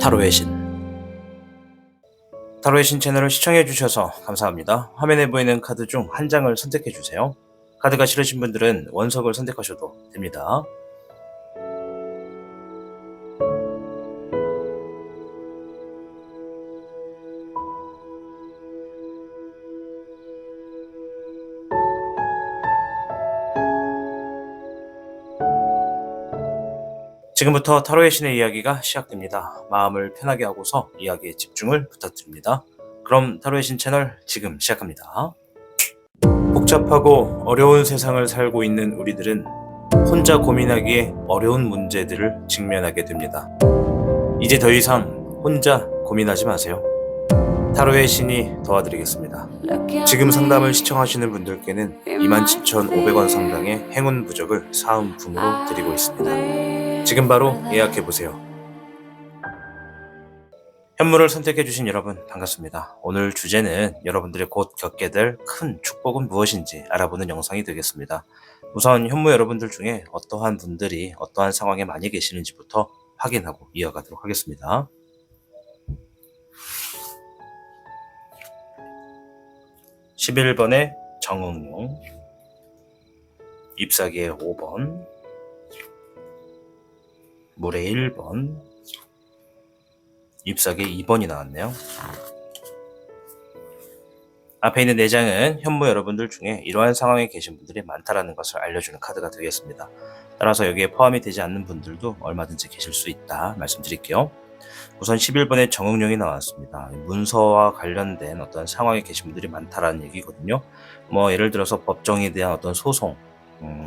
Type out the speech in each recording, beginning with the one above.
타로의 신. 타로의 신 채널을 시청해주셔서 감사합니다. 화면에 보이는 카드 중 한 장을 선택해주세요. 카드가 싫으신 분들은 원석을 선택하셔도 됩니다. 지금부터 타로의 신의 이야기가 시작됩니다. 마음을 편하게 하고서 이야기에 집중을 부탁드립니다. 그럼 타로의 신 채널 지금 시작합니다. 복잡하고 어려운 세상을 살고 있는 우리들은 혼자 고민하기에 어려운 문제들을 직면하게 됩니다. 이제 더 이상 혼자 고민하지 마세요. 타로의 신이 도와드리겠습니다. 지금 상담을 시청하시는 분들께는 27,500원 상당의 행운 부적을 사은품으로 드리고 있습니다. 지금 바로 예약해보세요. 현물을 선택해주신 여러분 반갑습니다. 오늘 주제는 여러분들이 곧 겪게 될 큰 축복은 무엇인지 알아보는 영상이 되겠습니다. 우선 현무 여러분들 중에 어떠한 분들이 어떠한 상황에 많이 계시는지부터 확인하고 이어가도록 하겠습니다. 11번의 정응용, 잎사귀의 5번, 물의 1번, 잎사귀의 2번이 나왔네요. 앞에 있는 4장은 현무 여러분들 중에 이러한 상황에 계신 분들이 많다라는 것을 알려주는 카드가 되겠습니다. 따라서 여기에 포함이 되지 않는 분들도 얼마든지 계실 수 있다 말씀드릴게요. 우선 11번의 정응용이 나왔습니다. 문서와 관련된 어떤 상황에 계신 분들이 많다라는 얘기거든요. 예를 들어서 법정에 대한 어떤 소송,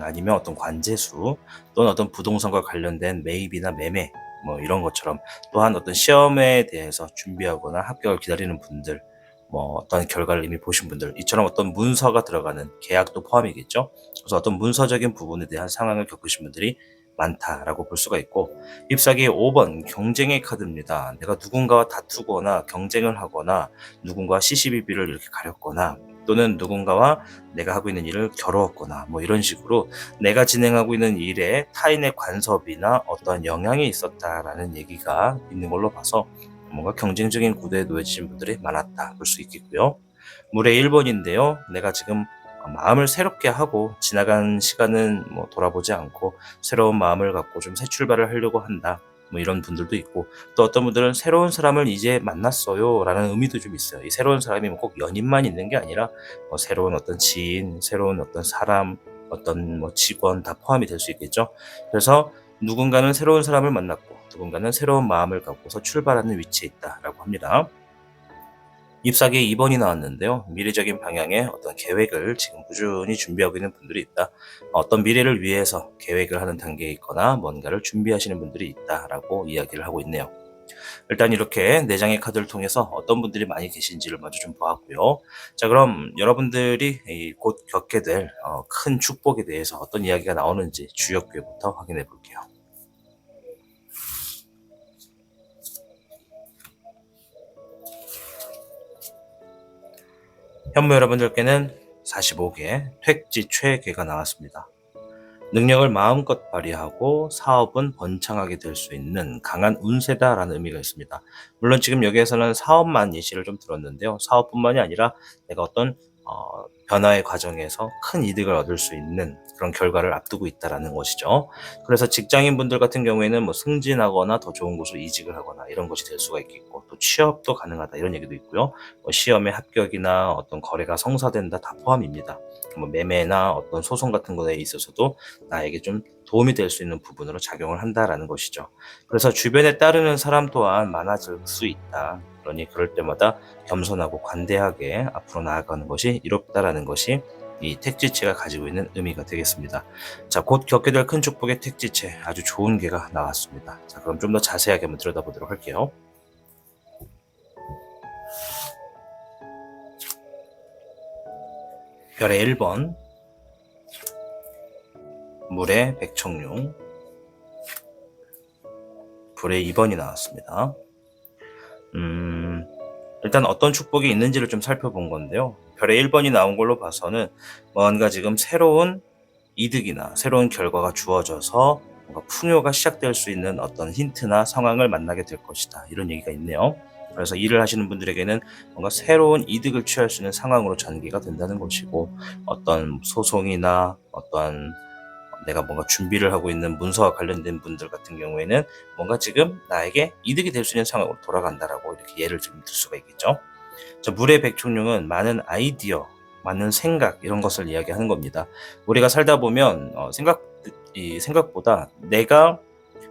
아니면 어떤 관제수, 또는 어떤 부동산과 관련된 매입이나 매매, 이런 것처럼, 또한 어떤 시험에 대해서 준비하거나 합격을 기다리는 분들, 어떤 결과를 이미 보신 분들, 이처럼 어떤 문서가 들어가는 계약도 포함이겠죠. 그래서 어떤 문서적인 부분에 대한 상황을 겪으신 분들이 많다라고 볼 수가 있고, 잎사귀의 5번 경쟁의 카드입니다. 내가 누군가와 다투거나 경쟁을 하거나 누군가와 시시비비를 이렇게 가렸거나, 또는 누군가와 내가 하고 있는 일을 겨루었거나 이런 식으로 내가 진행하고 있는 일에 타인의 간섭이나 어떠한 영향이 있었다라는 얘기가 있는 걸로 봐서 뭔가 경쟁적인 구도에 놓여지신 분들이 많았다 볼 수 있겠고요. 물의 1번인데요. 내가 지금 마음을 새롭게 하고 지나간 시간은 돌아보지 않고 새로운 마음을 갖고 좀 새 출발을 하려고 한다. 이런 분들도 있고, 또 어떤 분들은 새로운 사람을 이제 만났어요 라는 의미도 좀 있어요. 이 새로운 사람이 꼭 연인만 있는 게 아니라 새로운 어떤 지인, 새로운 어떤 사람, 어떤 직원 다 포함이 될 수 있겠죠. 그래서 누군가는 새로운 사람을 만났고 누군가는 새로운 마음을 갖고서 출발하는 위치에 있다라고 합니다. 잎사귀의 2번이 나왔는데요. 미래적인 방향의 어떤 계획을 지금 꾸준히 준비하고 있는 분들이 있다. 어떤 미래를 위해서 계획을 하는 단계에 있거나 뭔가를 준비하시는 분들이 있다라고 이야기를 하고 있네요. 일단 이렇게 4장의 카드를 통해서 어떤 분들이 많이 계신지를 먼저 좀 보았고요. 자, 그럼 여러분들이 곧 겪게 될 큰 축복에 대해서 어떤 이야기가 나오는지 주역교부터 확인해 볼게요. 현무 여러분들께는 45개 퇴지 최괴가 나왔습니다. 능력을 마음껏 발휘하고 사업은 번창하게 될 수 있는 강한 운세다라는 의미가 있습니다. 물론 지금 여기에서는 사업만 예시를 좀 들었는데요. 사업뿐만이 아니라 내가 어떤 변화의 과정에서 큰 이득을 얻을 수 있는 그런 결과를 앞두고 있다라는 것이죠. 그래서 직장인분들 같은 경우에는 승진하거나 더 좋은 곳으로 이직을 하거나 이런 것이 될 수가 있겠고, 또 취업도 가능하다 이런 얘기도 있고요. 시험의 합격이나 어떤 거래가 성사된다 다 포함입니다. 매매나 어떤 소송 같은 거에 있어서도 나에게 좀 도움이 될 수 있는 부분으로 작용을 한다라는 것이죠. 그래서 주변에 따르는 사람 또한 많아질 수 있다. 그러니 그럴 때마다 겸손하고 관대하게 앞으로 나아가는 것이 이롭다라는 것이 이 택지체가 가지고 있는 의미가 되겠습니다. 자, 곧 겪게 될 큰 축복의 택지체, 아주 좋은 개가 나왔습니다. 자, 그럼 좀 더 자세하게 한번 들여다보도록 할게요. 별의 1번, 물의 백청룡, 불의 2번이 나왔습니다. 일단 어떤 축복이 있는지를 좀 살펴본 건데요. 별의 1번이 나온 걸로 봐서는 뭔가 지금 새로운 이득이나 새로운 결과가 주어져서 뭔가 풍요가 시작될 수 있는 어떤 힌트나 상황을 만나게 될 것이다. 이런 얘기가 있네요. 그래서 일을 하시는 분들에게는 뭔가 새로운 이득을 취할 수 있는 상황으로 전개가 된다는 것이고, 어떤 소송이나 어떤 내가 뭔가 준비를 하고 있는 문서와 관련된 분들 같은 경우에는 뭔가 지금 나에게 이득이 될 수 있는 상황으로 돌아간다라고 이렇게 예를 좀 들 수가 있겠죠. 자, 물의 백총룡은 많은 아이디어, 많은 생각 이런 것을 이야기하는 겁니다. 우리가 살다 보면 생각보다 내가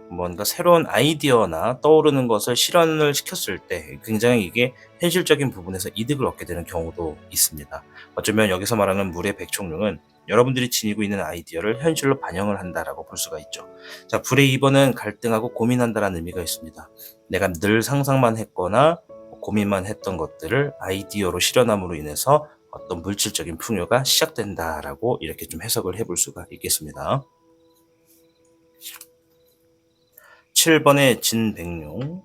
뭔가 새로운 아이디어나 떠오르는 것을 실현을 시켰을 때 굉장히 이게 현실적인 부분에서 이득을 얻게 되는 경우도 있습니다. 어쩌면 여기서 말하는 물의 백총룡은 여러분들이 지니고 있는 아이디어를 현실로 반영을 한다라고 볼 수가 있죠. 자, 불의 2번은 갈등하고 고민한다라는 의미가 있습니다. 내가 늘 상상만 했거나 고민만 했던 것들을 아이디어로 실현함으로 인해서 어떤 물질적인 풍요가 시작된다라고 이렇게 좀 해석을 해볼 수가 있겠습니다. 7번의 진백룡,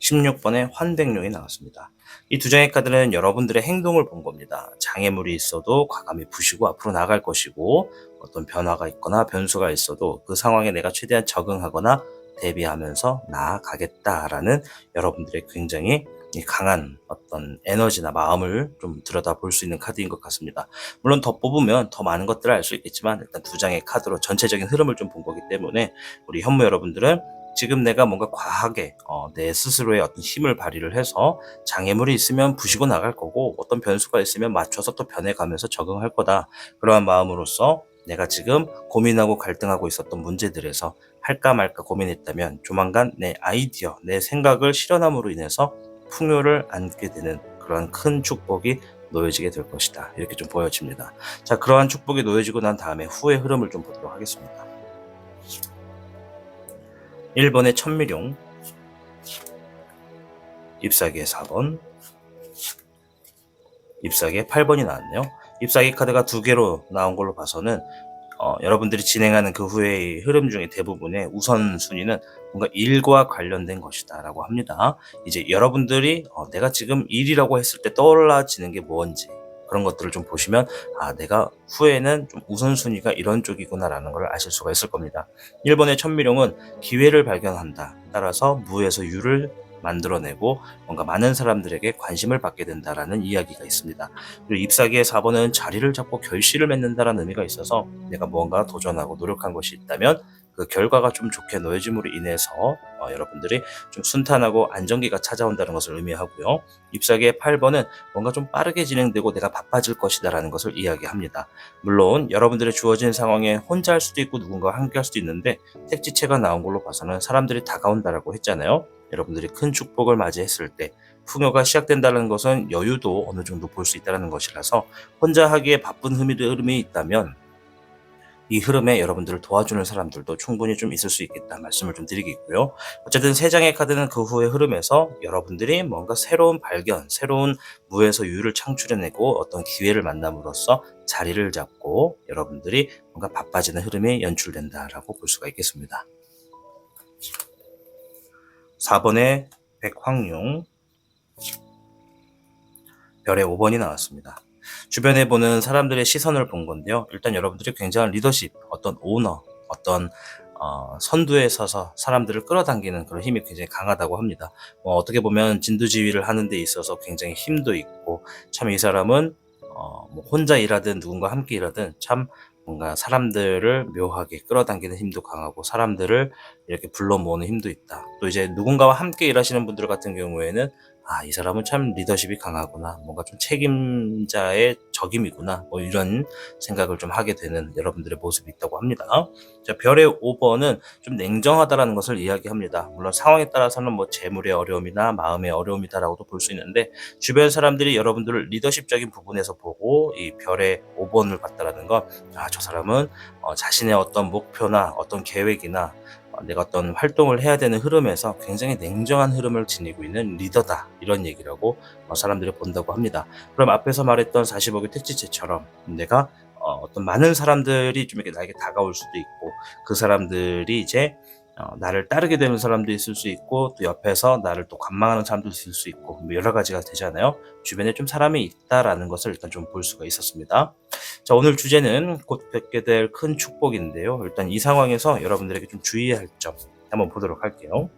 16번의 환백룡이 나왔습니다. 이 두 장의 카드는 여러분들의 행동을 본 겁니다. 장애물이 있어도 과감히 부시고 앞으로 나갈 것이고, 어떤 변화가 있거나 변수가 있어도 그 상황에 내가 최대한 적응하거나 대비하면서 나아가겠다라는 여러분들의 굉장히 강한 어떤 에너지나 마음을 좀 들여다볼 수 있는 카드인 것 같습니다. 물론 더 뽑으면 더 많은 것들을 알 수 있겠지만, 일단 두 장의 카드로 전체적인 흐름을 좀 본 거기 때문에 우리 현무 여러분들은 지금 내가 뭔가 과하게 내 스스로의 어떤 힘을 발휘를 해서 장애물이 있으면 부시고 나갈 거고, 어떤 변수가 있으면 맞춰서 또 변해가면서 적응할 거다. 그러한 마음으로써 내가 지금 고민하고 갈등하고 있었던 문제들에서 할까 말까 고민했다면 조만간 내 아이디어, 내 생각을 실현함으로 인해서 풍요를 안게 되는 그런 큰 축복이 놓여지게 될 것이다. 이렇게 좀 보여집니다. 자, 그러한 축복이 놓여지고 난 다음에 후의 흐름을 좀 보도록 하겠습니다. 1번의 천미룡, 잎사귀의 4번, 잎사귀의 8번이 나왔네요. 잎사귀 카드가 두 개로 나온 걸로 봐서는 여러분들이 진행하는 그 후의 흐름 중에 대부분의 우선순위는 뭔가 일과 관련된 것이다 라고 합니다. 이제 여러분들이 내가 지금 일이라고 했을 때 떠올라지는 게 뭔지 그런 것들을 좀 보시면, 내가 후에는 좀 우선순위가 이런 쪽이구나 라는 걸 아실 수가 있을 겁니다. 1번의 천미룡은 기회를 발견한다. 따라서 무에서 유를 만들어내고 뭔가 많은 사람들에게 관심을 받게 된다라는 이야기가 있습니다. 그리고 잎사귀의 4번은 자리를 잡고 결실을 맺는다라는 의미가 있어서 내가 무언가 도전하고 노력한 것이 있다면 그 결과가 좀 좋게 놓여짐으로 인해서 여러분들이 좀 순탄하고 안정기가 찾아온다는 것을 의미하고요. 잎사귀의 8번은 뭔가 좀 빠르게 진행되고 내가 바빠질 것이다 라는 것을 이야기합니다. 물론 여러분들의 주어진 상황에 혼자 할 수도 있고 누군가와 함께 할 수도 있는데, 택지체가 나온 걸로 봐서는 사람들이 다가온다라고 했잖아요. 여러분들이 큰 축복을 맞이했을 때 풍요가 시작된다는 것은 여유도 어느 정도 볼 수 있다는 것이라서 혼자 하기에 바쁜 흐름이 있다면 이 흐름에 여러분들을 도와주는 사람들도 충분히 좀 있을 수 있겠다 말씀을 좀 드리겠고요. 어쨌든 세 장의 카드는 그 후의 흐름에서 여러분들이 뭔가 새로운 발견, 새로운 무에서 유를 창출해내고 어떤 기회를 만남으로써 자리를 잡고 여러분들이 뭔가 바빠지는 흐름이 연출된다라고 볼 수가 있겠습니다. 4번의 백황룡, 별의 5번이 나왔습니다. 주변에 보는 사람들의 시선을 본 건데요. 일단 여러분들이 굉장한 리더십, 어떤 오너, 어떤 선두에 서서 사람들을 끌어당기는 그런 힘이 굉장히 강하다고 합니다. 어떻게 보면 진두지휘를 하는 데 있어서 굉장히 힘도 있고, 참 이 사람은 혼자 일하든 누군가 함께 일하든 참 뭔가 사람들을 묘하게 끌어당기는 힘도 강하고 사람들을 이렇게 불러 모으는 힘도 있다. 또 이제 누군가와 함께 일하시는 분들 같은 경우에는 이 사람은 참 리더십이 강하구나, 뭔가 좀 책임자의 적임이구나, 이런 생각을 좀 하게 되는 여러분들의 모습이 있다고 합니다. 자, 별의 5번은 좀 냉정하다라는 것을 이야기합니다. 물론 상황에 따라서는 재물의 어려움이나 마음의 어려움이다라고도 볼 수 있는데, 주변 사람들이 여러분들을 리더십적인 부분에서 보고 이 별의 5번을 봤다라는 건, 저 사람은 자신의 어떤 목표나 어떤 계획이나 내가 어떤 활동을 해야 되는 흐름에서 굉장히 냉정한 흐름을 지니고 있는 리더다, 이런 얘기라고 사람들이 본다고 합니다. 그럼 앞에서 말했던 45개 택지체처럼 내가 어떤 많은 사람들이 좀 이렇게 나에게 다가올 수도 있고, 그 사람들이 이제 나를 따르게 되는 사람도 있을 수 있고, 또 옆에서 나를 또 관망하는 사람도 있을 수 있고, 여러 가지가 되잖아요. 주변에 좀 사람이 있다라는 것을 일단 좀 볼 수가 있었습니다. 자, 오늘 주제는 곧 뵙게 될 큰 축복인데요. 일단 이 상황에서 여러분들에게 좀 주의해야 할 점 한번 보도록 할게요.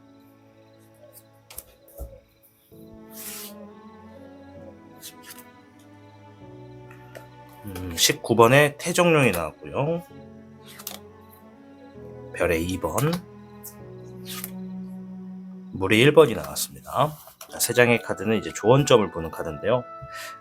19번에 태종룡이 나왔고요. 별의 2번, 물의 1번이 나왔습니다. 세 장의 카드는 이제 조언점을 보는 카드인데요.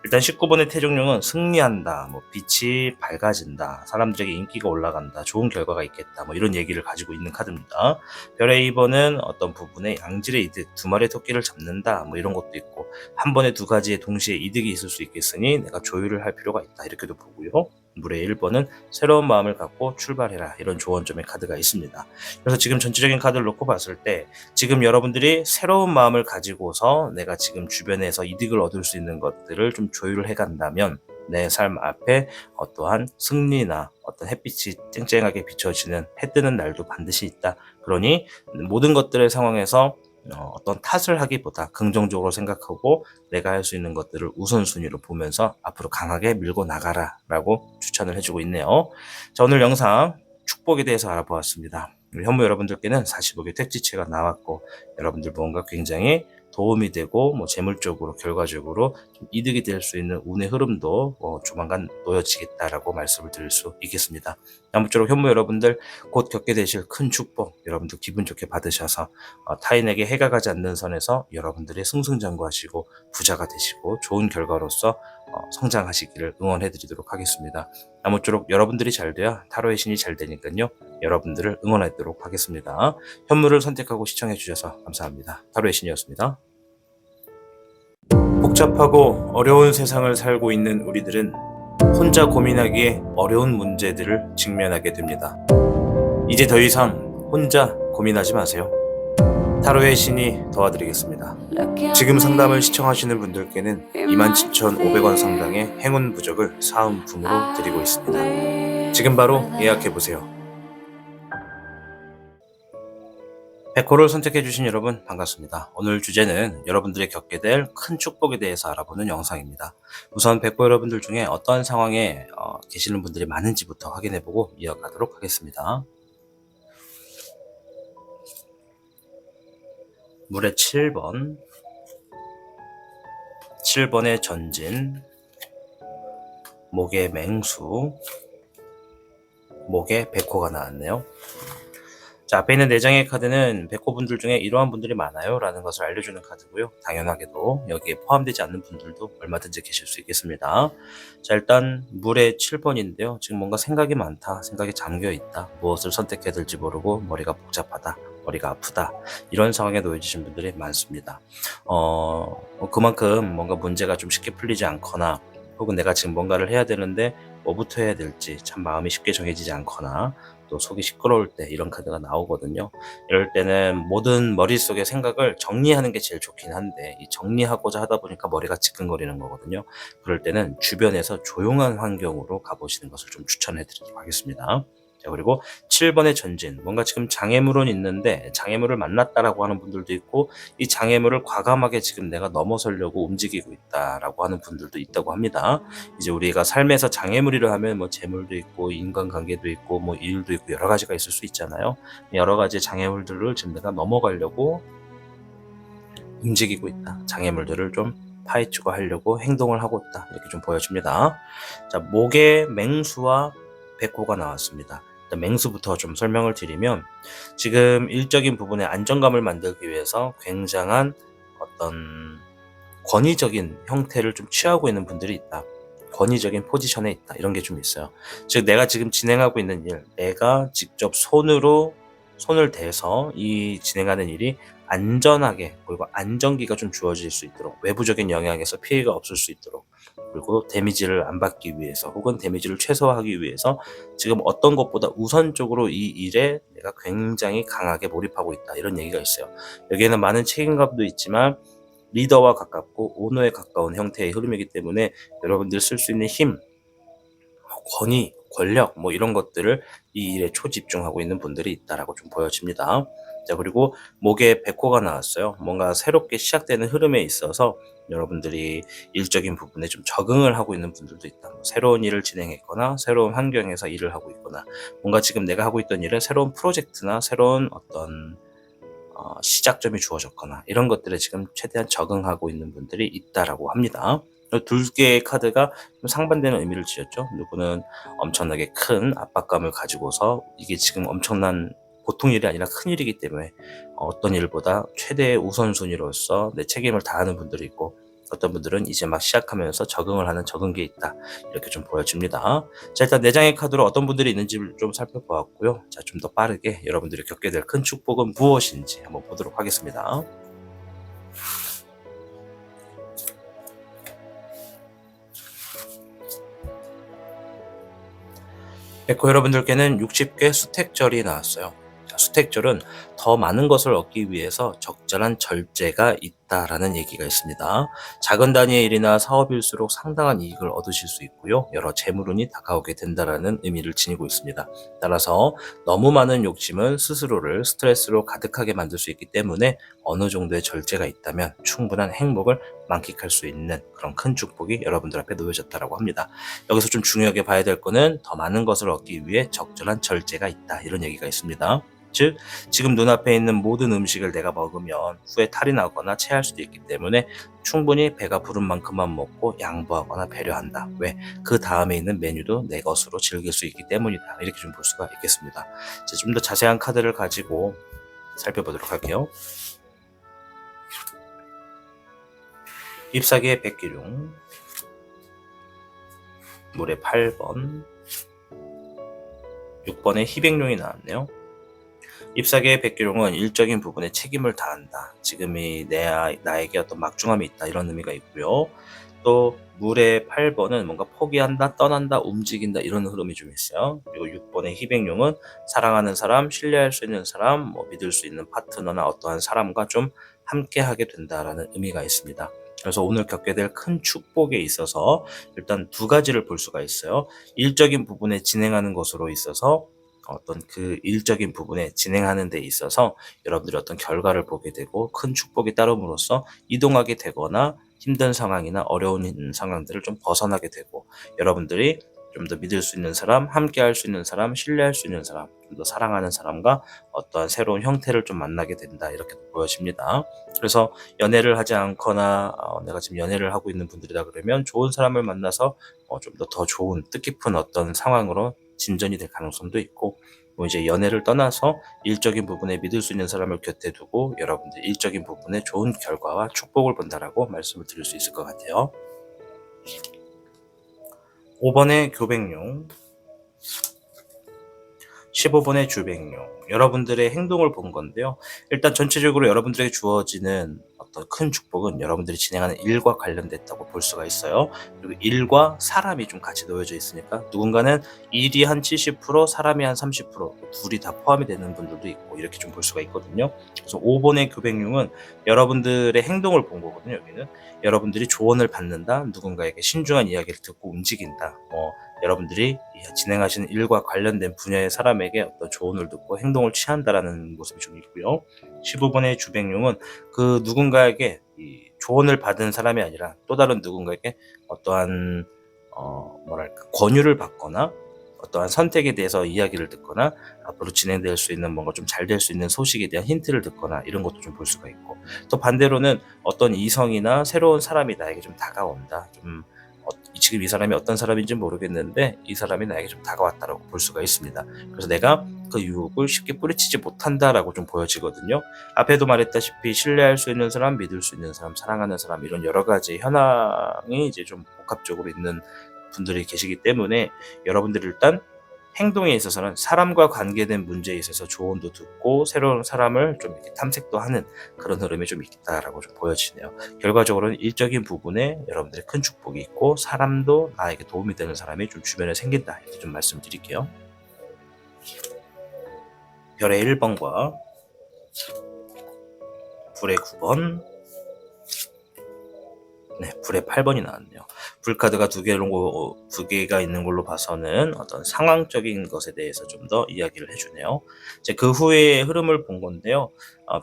일단 19번의 태종룡은 승리한다, 뭐 빛이 밝아진다, 사람들에게 인기가 올라간다, 좋은 결과가 있겠다, 뭐 이런 얘기를 가지고 있는 카드입니다. 별의 2번은 어떤 부분에 양질의 이득, 두 마리의 토끼를 잡는다, 뭐 이런 것도 있고, 한 번에 두 가지의 동시에 이득이 있을 수 있겠으니 내가 조율을 할 필요가 있다, 이렇게도 보고요. 물의 1번은 새로운 마음을 갖고 출발해라, 이런 조언점의 카드가 있습니다. 그래서 지금 전체적인 카드를 놓고 봤을 때 지금 여러분들이 새로운 마음을 가지고서 내가 지금 주변에서 이득을 얻을 수 있는 것들을 좀 조율을 해간다면 내 삶 앞에 어떠한 승리나 어떤 햇빛이 쨍쨍하게 비춰지는 해 뜨는 날도 반드시 있다. 그러니 모든 것들의 상황에서 어떤 탓을 하기보다 긍정적으로 생각하고 내가 할 수 있는 것들을 우선순위로 보면서 앞으로 강하게 밀고 나가라 라고 추천을 해주고 있네요. 자, 오늘 영상 축복에 대해서 알아보았습니다. 우리 현무 여러분들께는 45개 택지체가 나왔고 여러분들 뭔가 굉장히 도움이 되고 뭐 재물적으로 결과적으로 좀 이득이 될 수 있는 운의 흐름도 조만간 놓여지겠다라고 말씀을 드릴 수 있겠습니다. 아무쪼록 현무 여러분들 곧 겪게 되실 큰 축복 여러분들 기분 좋게 받으셔서 타인에게 해가 가지 않는 선에서 여러분들이 승승장구하시고 부자가 되시고 좋은 결과로서 성장하시기를 응원해 드리도록 하겠습니다. 아무쪼록 여러분들이 잘 돼야 타로의 신이 잘 되니까요. 여러분들을 응원하도록 하겠습니다. 현무를 선택하고 시청해 주셔서 감사합니다. 타로의 신이었습니다. 복잡하고 어려운 세상을 살고 있는 우리들은 혼자 고민하기에 어려운 문제들을 직면하게 됩니다. 이제 더 이상 혼자 고민하지 마세요. 타로의 신이 도와드리겠습니다. 지금 상담을 시청하시는 분들께는 27,500원 상당의 행운 부적을 사은품으로 드리고 있습니다. 지금 바로 예약해보세요. 백호를 선택해주신 여러분 반갑습니다. 오늘 주제는 여러분들이 겪게 될 큰 축복에 대해서 알아보는 영상입니다. 우선 백호 여러분들 중에 어떠한 상황에 계시는 분들이 많은지부터 확인해보고 이어가도록 하겠습니다. 물의 7번, 7번의 전진, 목의 맹수, 목의 백호가 나왔네요. 자, 앞에 있는 4장의 카드는 백호분들 중에 이러한 분들이 많아요 라는 것을 알려주는 카드고요. 당연하게도 여기에 포함되지 않는 분들도 얼마든지 계실 수 있겠습니다. 자, 일단 물의 7번인데요. 지금 뭔가 생각이 많다, 생각이 잠겨있다, 무엇을 선택해야 될지 모르고 머리가 복잡하다, 머리가 아프다, 이런 상황에 놓여지신 분들이 많습니다. 그만큼 뭔가 문제가 좀 쉽게 풀리지 않거나 혹은 내가 지금 뭔가를 해야 되는데 뭐부터 해야 될지 참 마음이 쉽게 정해지지 않거나 또 속이 시끄러울 때 이런 카드가 나오거든요. 이럴 때는 모든 머릿속의 생각을 정리하는 게 제일 좋긴 한데 이 정리하고자 하다 보니까 머리가 지끈거리는 거거든요. 그럴 때는 주변에서 조용한 환경으로 가보시는 것을 좀 추천해 드리도록 하겠습니다. 자, 그리고 7번의 전진, 뭔가 지금 장애물은 있는데 장애물을 만났다라고 하는 분들도 있고 이 장애물을 과감하게 지금 내가 넘어서려고 움직이고 있다라고 하는 분들도 있다고 합니다. 이제 우리가 삶에서 장애물이라 하면 뭐 재물도 있고 인간관계도 있고 뭐 일도 있고 여러 가지가 있을 수 있잖아요. 여러 가지 장애물들을 지금 내가 넘어가려고 움직이고 있다. 장애물들을 좀 파헤치고 하려고 행동을 하고 있다. 이렇게 좀 보여집니다. 자, 목의 맹수와 백호가 나왔습니다. 일단 맹수부터 좀 설명을 드리면 지금 일적인 부분에 안정감을 만들기 위해서 굉장한 어떤 권위적인 형태를 좀 취하고 있는 분들이 있다. 권위적인 포지션에 있다. 이런 게 좀 있어요. 즉 내가 지금 진행하고 있는 일, 내가 직접 손을 대서 이 진행하는 일이 안전하게 그리고 안정기가 좀 주어질 수 있도록 외부적인 영향에서 피해가 없을 수 있도록 그리고 데미지를 안 받기 위해서 혹은 데미지를 최소화하기 위해서 지금 어떤 것보다 우선적으로 이 일에 내가 굉장히 강하게 몰입하고 있다. 이런 얘기가 있어요. 여기에는 많은 책임감도 있지만 리더와 가깝고 오너에 가까운 형태의 흐름이기 때문에 여러분들 쓸 수 있는 힘, 권위, 권력 뭐 이런 것들을 이 일에 초집중하고 있는 분들이 있다라고 좀 보여집니다. 자, 그리고 목에 백호가 나왔어요. 뭔가 새롭게 시작되는 흐름에 있어서 여러분들이 일적인 부분에 좀 적응을 하고 있는 분들도 있다. 뭐 새로운 일을 진행했거나 새로운 환경에서 일을 하고 있거나 뭔가 지금 내가 하고 있던 일에 새로운 프로젝트나 새로운 어떤 시작점이 주어졌거나 이런 것들에 지금 최대한 적응하고 있는 분들이 있다라고 합니다. 두 개의 카드가 좀 상반되는 의미를 지었죠. 누구는 엄청나게 큰 압박감을 가지고서 이게 지금 엄청난 보통 일이 아니라 큰 일이기 때문에 어떤 일보다 최대의 우선순위로서 내 책임을 다하는 분들이 있고, 어떤 분들은 이제 막 시작하면서 적응을 하는 적응기에 있다, 이렇게 좀 보여집니다. 자, 일단 4장의 카드로 어떤 분들이 있는지를 좀 살펴보았고요. 자, 좀 더 빠르게 여러분들이 겪게 될 큰 축복은 무엇인지 한번 보도록 하겠습니다. 백호 여러분들께는 60개 수택절이 나왔어요. 자, 수택절은 더 많은 것을 얻기 위해서 적절한 절제가 있다라는 얘기가 있습니다. 작은 단위의 일이나 사업일수록 상당한 이익을 얻으실 수 있고요. 여러 재물운이 다가오게 된다라는 의미를 지니고 있습니다. 따라서 너무 많은 욕심은 스스로를 스트레스로 가득하게 만들 수 있기 때문에 어느 정도의 절제가 있다면 충분한 행복을 만끽할 수 있는 그런 큰 축복이 여러분들 앞에 놓여졌다고 합니다. 여기서 좀 중요하게 봐야 될 거는 더 많은 것을 얻기 위해 적절한 절제가 있다, 이런 얘기가 있습니다. 즉, 지금 눈앞에 있는 모든 음식을 내가 먹으면 후에 탈이 나거나 체할 수도 있기 때문에 충분히 배가 부른 만큼만 먹고 양보하거나 배려한다. 왜? 그 다음에 있는 메뉴도 내 것으로 즐길 수 있기 때문이다. 이렇게 좀 볼 수가 있겠습니다. 좀 더 자세한 카드를 가지고 살펴보도록 할게요. 잎사귀의 백기룡, 물의 8번, 6번의 희백룡이 나왔네요. 잎사귀의 백기룡은 일적인 부분에 책임을 다한다. 지금이 나에게 어떤 막중함이 있다, 이런 의미가 있고요. 또 물의 8번은 뭔가 포기한다, 떠난다, 움직인다, 이런 흐름이 좀 있어요. 그리고 6번의 희백룡은 사랑하는 사람, 신뢰할 수 있는 사람, 뭐 믿을 수 있는 파트너나 어떠한 사람과 좀 함께하게 된다라는 의미가 있습니다. 그래서 오늘 겪게 될 큰 축복에 있어서 일단 두 가지를 볼 수가 있어요. 일적인 부분에 진행하는 것으로 있어서 어떤 그 일적인 부분에 진행하는 데 있어서 여러분들이 어떤 결과를 보게 되고 큰 축복이 따름으로써 이동하게 되거나 힘든 상황이나 어려운 상황들을 좀 벗어나게 되고, 여러분들이 좀 더 믿을 수 있는 사람, 함께 할 수 있는 사람, 신뢰할 수 있는 사람, 좀 더 사랑하는 사람과 어떠한 새로운 형태를 좀 만나게 된다, 이렇게 보여집니다. 그래서 연애를 하지 않거나 내가 지금 연애를 하고 있는 분들이다 그러면 좋은 사람을 만나서 좀 더 좋은 뜻깊은 어떤 상황으로 진전이 될 가능성도 있고, 뭐 이제 연애를 떠나서 일적인 부분에 믿을 수 있는 사람을 곁에 두고 여러분들 일적인 부분에 좋은 결과와 축복을 본다라고 말씀을 드릴 수 있을 것 같아요. 5번의 교백룡, 15번의 주백룡, 여러분들의 행동을 본 건데요. 일단 전체적으로 여러분들에게 주어지는 어떤 큰 축복은 여러분들이 진행하는 일과 관련됐다고 볼 수가 있어요. 그리고 일과 사람이 좀 같이 놓여져 있으니까 누군가는 일이 한 70%, 사람이 한 30%, 둘이 다 포함이 되는 분들도 있고, 이렇게 좀 볼 수가 있거든요. 그래서 5번의 교백룡은 여러분들의 행동을 본 거거든요. 여기는 여러분들이 조언을 받는다, 누군가에게 신중한 이야기를 듣고 움직인다, 여러분들이 진행하시는 일과 관련된 분야의 사람에게 어떤 조언을 듣고 행동을 취한다라는 모습이 좀 있고요. 15번의 주백룡은 그 누군가에게 이 조언을 받은 사람이 아니라 또 다른 누군가에게 어떠한 권유를 받거나 어떠한 선택에 대해서 이야기를 듣거나 앞으로 진행될 수 있는 뭔가 좀 잘 될 수 있는 소식에 대한 힌트를 듣거나 이런 것도 좀 볼 수가 있고, 또 반대로는 어떤 이성이나 새로운 사람이 나에게 좀 다가온다, 좀 지금 이 사람이 어떤 사람인지 모르겠는데 이 사람이 나에게 좀 다가왔다라고 볼 수가 있습니다. 그래서 내가 그 유혹을 쉽게 뿌리치지 못한다라고 좀 보여지거든요. 앞에도 말했다시피 신뢰할 수 있는 사람, 믿을 수 있는 사람, 사랑하는 사람, 이런 여러 가지 현황이 이제 좀 복합적으로 있는 분들이 계시기 때문에 여러분들이 일단 행동에 있어서는 사람과 관계된 문제에 있어서 조언도 듣고 새로운 사람을 좀 이렇게 탐색도 하는 그런 흐름이 좀 있다라고 좀 보여지네요. 결과적으로는 일적인 부분에 여러분들의 큰 축복이 있고 사람도 나에게 도움이 되는 사람이 좀 주변에 생긴다, 이렇게 좀 말씀드릴게요. 별의 1번과 불의 9번, 네, 불의 8번이 나왔네요. 불 카드가 두 개가 있는 걸로 봐서는 어떤 상황적인 것에 대해서 좀 더 이야기를 해주네요. 이제 그 후의 흐름을 본 건데요.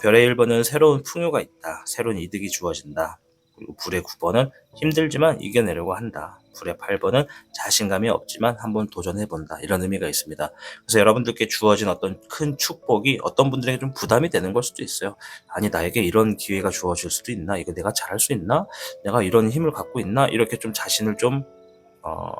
별의 1번은 새로운 풍요가 있다. 새로운 이득이 주어진다. 그리고 불의 9번은 힘들지만 이겨내려고 한다. 불의 8번은 자신감이 없지만 한번 도전해본다. 이런 의미가 있습니다. 그래서 여러분들께 주어진 어떤 큰 축복이 어떤 분들에게 좀 부담이 되는 걸 수도 있어요. 아니, 나에게 이런 기회가 주어질 수도 있나? 이거 내가 잘할 수 있나? 내가 이런 힘을 갖고 있나? 이렇게 좀 자신을 좀 어,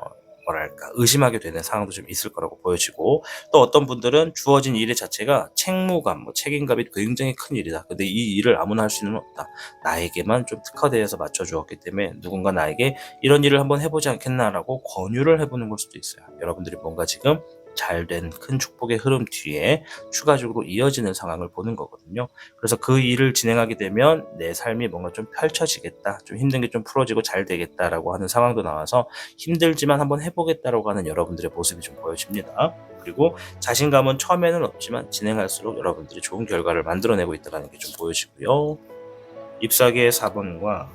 의심하게 되는 상황도 좀 있을 거라고 보여지고, 또 어떤 분들은 주어진 일 자체가 책무감, 책임감이 굉장히 큰 일이다. 근데 이 일을 아무나 할 수는 없다. 나에게만 좀 특화되어서 맞춰주었기 때문에 누군가 나에게 이런 일을 한번 해보지 않겠나라고 권유를 해보는 걸 수도 있어요. 여러분들이 뭔가 지금 잘된 큰 축복의 흐름 뒤에 추가적으로 이어지는 상황을 보는 거거든요. 그래서 그 일을 진행하게 되면 내 삶이 뭔가 좀 펼쳐지겠다, 좀 힘든 게 좀 풀어지고 잘 되겠다라고 하는 상황도 나와서 힘들지만 한번 해보겠다라고 하는 여러분들의 모습이 좀 보여집니다. 그리고 자신감은 처음에는 없지만 진행할수록 여러분들이 좋은 결과를 만들어내고 있다는 게 좀 보여지고요. 잎사귀의 4번과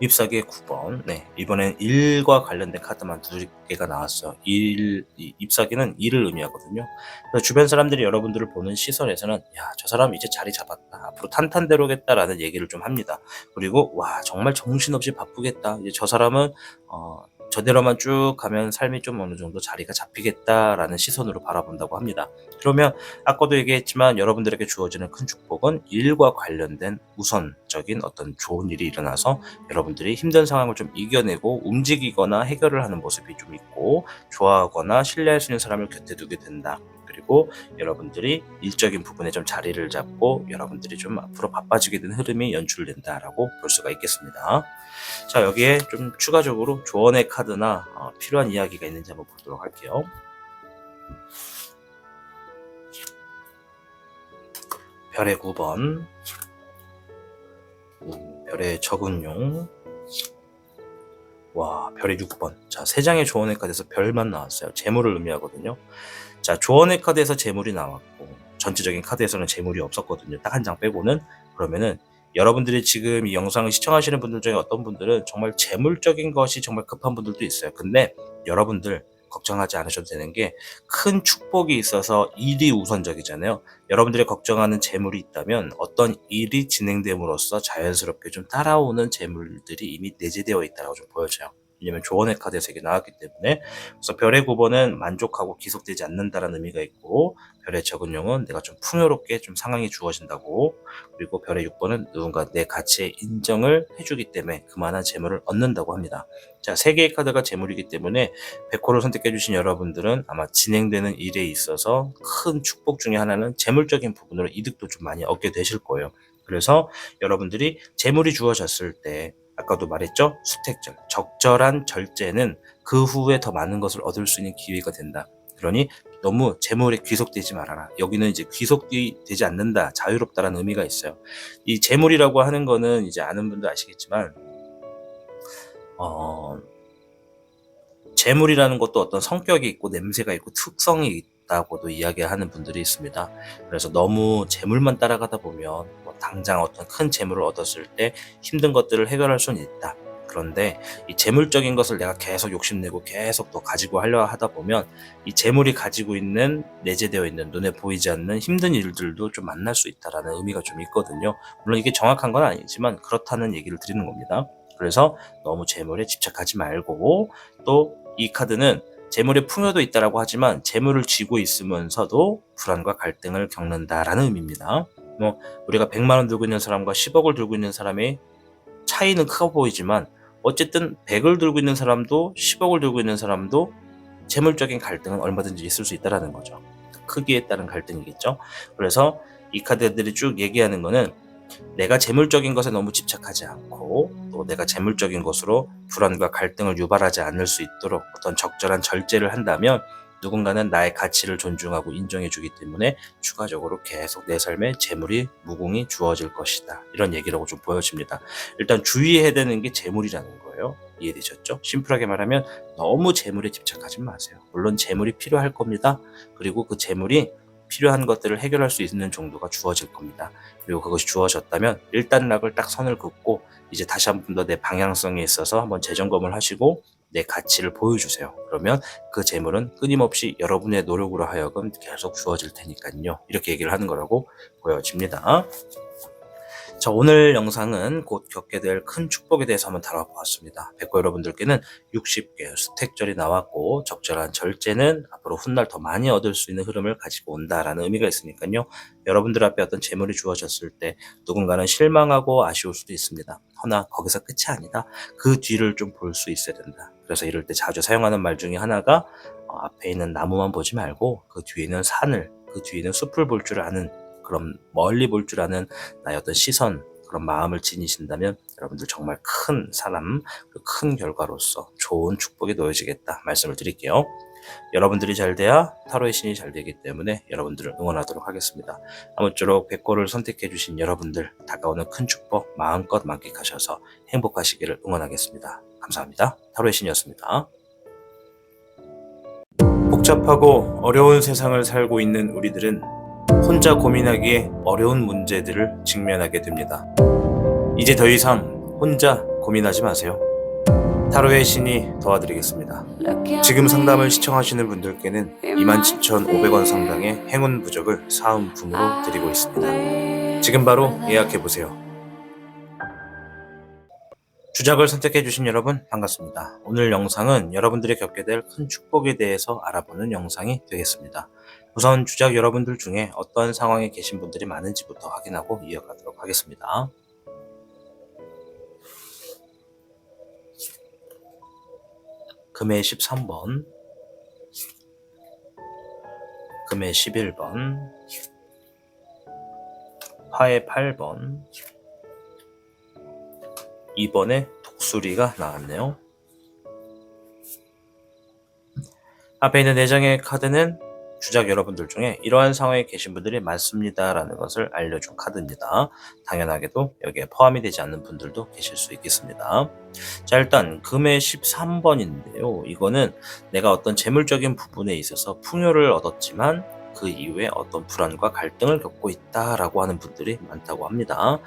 잎사귀의 9번. 네, 이번엔 일과 관련된 카드만 2개가 나왔어요. 잎사귀는 일을 의미하거든요. 그래서 주변 사람들이 여러분들을 보는 시선에서는 야, 저 사람 이제 자리 잡았다. 앞으로 탄탄대로겠다라는 얘기를 좀 합니다. 그리고 와, 정말 정신없이 바쁘겠다. 이제 저 사람은 저대로만 쭉 가면 삶이 좀 어느 정도 자리가 잡히겠다라는 시선으로 바라본다고 합니다. 그러면 아까도 얘기했지만 여러분들에게 주어지는 큰 축복은 일과 관련된 우선적인 어떤 좋은 일이 일어나서 여러분들이 힘든 상황을 좀 이겨내고 움직이거나 해결을 하는 모습이 좀 있고, 좋아하거나 신뢰할 수 있는 사람을 곁에 두게 된다. 그리고 여러분들이 일적인 부분에 좀 자리를 잡고 여러분들이 좀 앞으로 바빠지게 된 흐름이 연출된다라고 볼 수가 있겠습니다. 자, 여기에 좀 추가적으로 조언의 카드나 필요한 이야기가 있는지 한번 보도록 할게요. 별의 9번, 별의 적응용, 와, 별의 6번. 자, 3장의 조언의 카드에서 별만 나왔어요. 재물을 의미하거든요. 자, 조언의 카드에서 재물이 나왔고 전체적인 카드에서는 재물이 없었거든요. 딱 한 장 빼고는. 그러면은 여러분들이 지금 이 영상을 시청하시는 분들 중에 어떤 분들은 정말 재물적인 것이 정말 급한 분들도 있어요. 근데 여러분들 걱정하지 않으셔도 되는 게, 큰 축복이 있어서 일이 우선적이잖아요. 여러분들이 걱정하는 재물이 있다면 어떤 일이 진행됨으로써 자연스럽게 좀 따라오는 재물들이 이미 내재되어 있다고 좀 보여져요. 왜냐면 조언의 카드에서 이게 나왔기 때문에. 그래서 별의 9번은 만족하고 기속되지 않는다라는 의미가 있고, 별의 적은용은 내가 좀 풍요롭게 좀 상황이 주어진다고, 그리고 별의 6번은 누군가 내 가치의 인정을 해주기 때문에 그만한 재물을 얻는다고 합니다. 자, 3개의 카드가 재물이기 때문에 백호를 선택해주신 여러분들은 아마 진행되는 일에 있어서 큰 축복 중에 하나는 재물적인 부분으로 이득도 좀 많이 얻게 되실 거예요. 그래서 여러분들이 재물이 주어졌을 때, 아까도 말했죠? 수택절, 적절한 절제는 그 후에 더 많은 것을 얻을 수 있는 기회가 된다. 그러니 너무 재물에 귀속되지 말아라. 여기는 이제 귀속이 되지 않는다, 자유롭다라는 의미가 있어요. 이 재물이라고 하는 거는 이제 아는 분도 아시겠지만, 재물이라는 것도 어떤 성격이 있고 냄새가 있고 특성이 있다고도 이야기하는 분들이 있습니다. 그래서 너무 재물만 따라가다 보면 당장 어떤 큰 재물을 얻었을 때 힘든 것들을 해결할 수는 있다. 그런데 이 재물적인 것을 내가 계속 욕심내고 계속 더 가지고 하려 하다 보면 이 재물이 가지고 있는, 내재되어 있는, 눈에 보이지 않는 힘든 일들도 좀 만날 수 있다라는 의미가 좀 있거든요. 물론 이게 정확한 건 아니지만 그렇다는 얘기를 드리는 겁니다. 그래서 너무 재물에 집착하지 말고, 또 이 카드는 재물의 풍요도 있다라고 하지만 재물을 쥐고 있으면서도 불안과 갈등을 겪는다라는 의미입니다. 우리가 100만 원 들고 있는 사람과 10억을 들고 있는 사람의 차이는 커 보이지만 어쨌든 100을 들고 있는 사람도 10억을 들고 있는 사람도 재물적인 갈등은 얼마든지 있을 수 있다라는 거죠. 크기에 따른 갈등이겠죠. 그래서 이 카드들이 쭉 얘기하는 거는 내가 재물적인 것에 너무 집착하지 않고, 또 내가 재물적인 것으로 불안과 갈등을 유발하지 않을 수 있도록 어떤 적절한 절제를 한다면 누군가는 나의 가치를 존중하고 인정해주기 때문에 추가적으로 계속 내 삶에 재물이 무궁히 주어질 것이다. 이런 얘기라고 좀 보여집니다. 일단 주의해야 되는 게 재물이라는 거예요. 이해되셨죠? 심플하게 말하면 너무 재물에 집착하지 마세요. 물론 재물이 필요할 겁니다. 그리고 그 재물이 필요한 것들을 해결할 수 있는 정도가 주어질 겁니다. 그리고 그것이 주어졌다면 일단락을 딱 선을 긋고 이제 다시 한 번 더 내 방향성에 있어서 한번 재점검을 하시고 내 가치를 보여주세요. 그러면 그 재물은 끊임없이 여러분의 노력으로 하여금 계속 주어질 테니까요. 이렇게 얘기를 하는 거라고 보여집니다. 자, 오늘 영상은 곧 겪게 될 큰 축복에 대해서 한번 다뤄보았습니다. 백고 여러분들께는 60개 수택절이 나왔고 적절한 절제는 앞으로 훗날 더 많이 얻을 수 있는 흐름을 가지고 온다라는 의미가 있으니까요. 여러분들 앞에 어떤 재물이 주어졌을 때 누군가는 실망하고 아쉬울 수도 있습니다. 허나 거기서 끝이 아니다. 그 뒤를 좀 볼 수 있어야 된다. 그래서 이럴 때 자주 사용하는 말 중에 하나가 앞에 있는 나무만 보지 말고 그 뒤에는 산을, 그 뒤에는 숲을 볼 줄 아는, 그럼 멀리 볼 줄 아는 나의 어떤 시선, 그런 마음을 지니신다면 여러분들 정말 큰 사람, 큰 결과로서 좋은 축복이 놓여지겠다 말씀을 드릴게요. 여러분들이 잘 돼야 타로의 신이 잘 되기 때문에 여러분들을 응원하도록 하겠습니다. 아무쪼록 백고를 선택해 주신 여러분들, 다가오는 큰 축복 마음껏 만끽하셔서 행복하시기를 응원하겠습니다. 감사합니다. 타로의 신이었습니다. 복잡하고 어려운 세상을 살고 있는 우리들은 혼자 고민하기에 어려운 문제들을 직면하게 됩니다. 이제 더 이상 혼자 고민하지 마세요. 타로의 신이 도와드리겠습니다. 지금 상담을 시청하시는 분들께는 27,500원 상당의 행운 부적을 사은품으로 드리고 있습니다. 지금 바로 예약해보세요. 주작을 선택해주신 여러분 반갑습니다. 오늘 영상은 여러분들이 겪게 될 큰 축복에 대해서 알아보는 영상이 되겠습니다. 우선 주작 여러분들 중에 어떤 상황에 계신 분들이 많은지부터 확인하고 이어가도록 하겠습니다. 금의 13번, 금의 11번, 화의 8번, 2번에 독수리가 나왔네요. 앞에 있는 4장의 카드는 주작 여러분들 중에 이러한 상황에 계신 분들이 많습니다 라는 것을 알려준 카드입니다. 당연하게도 여기에 포함이 되지 않는 분들도 계실 수 있겠습니다. 자, 일단 금의 13번인데요. 이거는 내가 어떤 재물적인 부분에 있어서 풍요를 얻었지만 그 이후에 어떤 불안과 갈등을 겪고 있다라고 하는 분들이 많다고 합니다.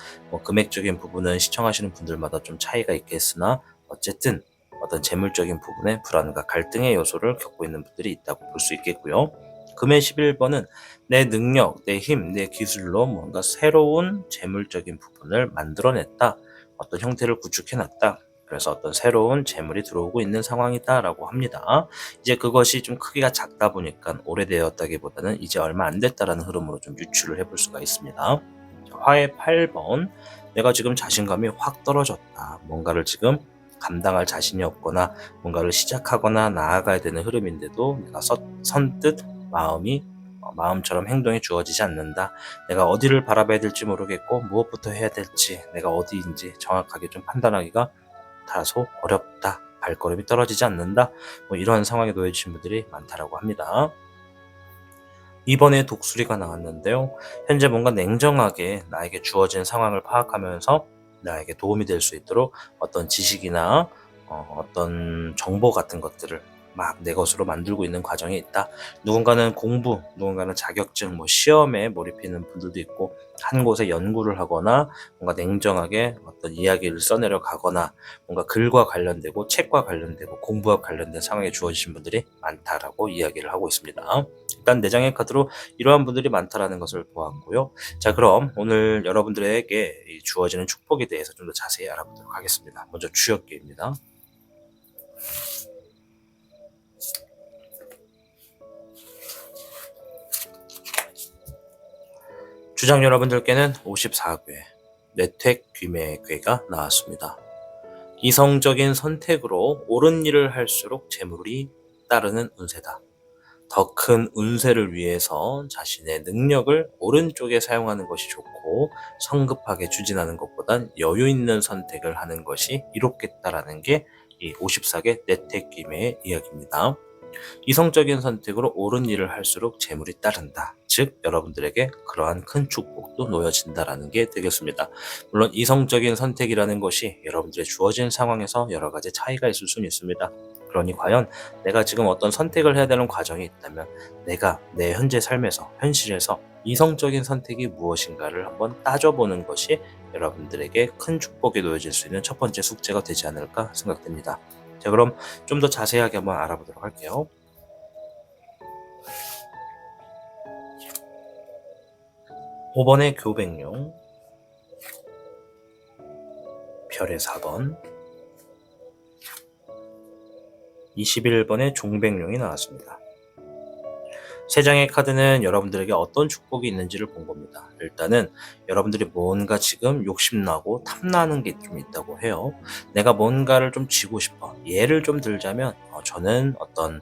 금액적인 부분은 시청하시는 분들마다 좀 차이가 있겠으나 어쨌든 어떤 재물적인 부분에 불안과 갈등의 요소를 겪고 있는 분들이 있다고 볼 수 있겠고요. 금의 11번은 내 능력, 내 힘, 내 기술로 뭔가 새로운 재물적인 부분을 만들어냈다. 어떤 형태를 구축해놨다. 그래서 어떤 새로운 재물이 들어오고 있는 상황이다라고 합니다. 이제 그것이 좀 크기가 작다 보니까 오래되었다기보다는 이제 얼마 안 됐다라는 흐름으로 좀 유추를 해볼 수가 있습니다. 화의 8번, 내가 지금 자신감이 확 떨어졌다. 뭔가를 지금 감당할 자신이 없거나 뭔가를 시작하거나 나아가야 되는 흐름인데도 내가 선뜻 마음처럼 행동이 주어지지 않는다. 내가 어디를 바라봐야 될지 모르겠고 무엇부터 해야 될지, 내가 어디인지 정확하게 좀 판단하기가 다소 어렵다. 발걸음이 떨어지지 않는다. 이런 상황에 놓여지신 분들이 많다라고 합니다. 이번에 독수리가 나왔는데요. 현재 뭔가 냉정하게 나에게 주어진 상황을 파악하면서 나에게 도움이 될 수 있도록 어떤 지식이나 어떤 정보 같은 것들을 막 내 것으로 만들고 있는 과정에 있다. 누군가는 공부, 누군가는 자격증, 시험에 몰입하는 분들도 있고 한 곳에 연구를 하거나 뭔가 냉정하게 어떤 이야기를 써내려 가거나 뭔가 글과 관련되고 책과 관련되고 공부와 관련된 상황에 주어지신 분들이 많다라고 이야기를 하고 있습니다. 일단 4장의 카드로 이러한 분들이 많다라는 것을 보았고요. 자, 그럼 오늘 여러분들에게 주어지는 축복에 대해서 좀 더 자세히 알아보도록 하겠습니다. 먼저 주역기입니다. 주장 여러분들께는 54궤, 뇌택 귀매의 궤가 나왔습니다. 이성적인 선택으로 옳은 일을 할수록 재물이 따르는 운세다. 더 큰 운세를 위해서 자신의 능력을 오른쪽에 사용하는 것이 좋고 성급하게 추진하는 것보단 여유 있는 선택을 하는 것이 이롭겠다라는 게 이 54개 뇌택 귀매의 이야기입니다. 이성적인 선택으로 옳은 일을 할수록 재물이 따른다. 즉 여러분들에게 그러한 큰 축복도 놓여진다라는 게 되겠습니다. 물론 이성적인 선택이라는 것이 여러분들의 주어진 상황에서 여러 가지 차이가 있을 수는 있습니다. 그러니 과연 내가 지금 어떤 선택을 해야 되는 과정이 있다면 내가 내 현재 삶에서, 현실에서 이성적인 선택이 무엇인가를 한번 따져보는 것이 여러분들에게 큰 축복이 놓여질 수 있는 첫 번째 숙제가 되지 않을까 생각됩니다. 자, 그럼 좀 더 자세하게 한번 알아보도록 할게요. 5번의 교백용, 별의 4번, 21번의 종백용이 나왔습니다. 세 장의 카드는 여러분들에게 어떤 축복이 있는지를 본 겁니다. 일단은 여러분들이 뭔가 지금 욕심나고 탐나는 게 좀 있다고 해요. 내가 뭔가를 좀 쥐고 싶어. 예를 좀 들자면 저는 어떤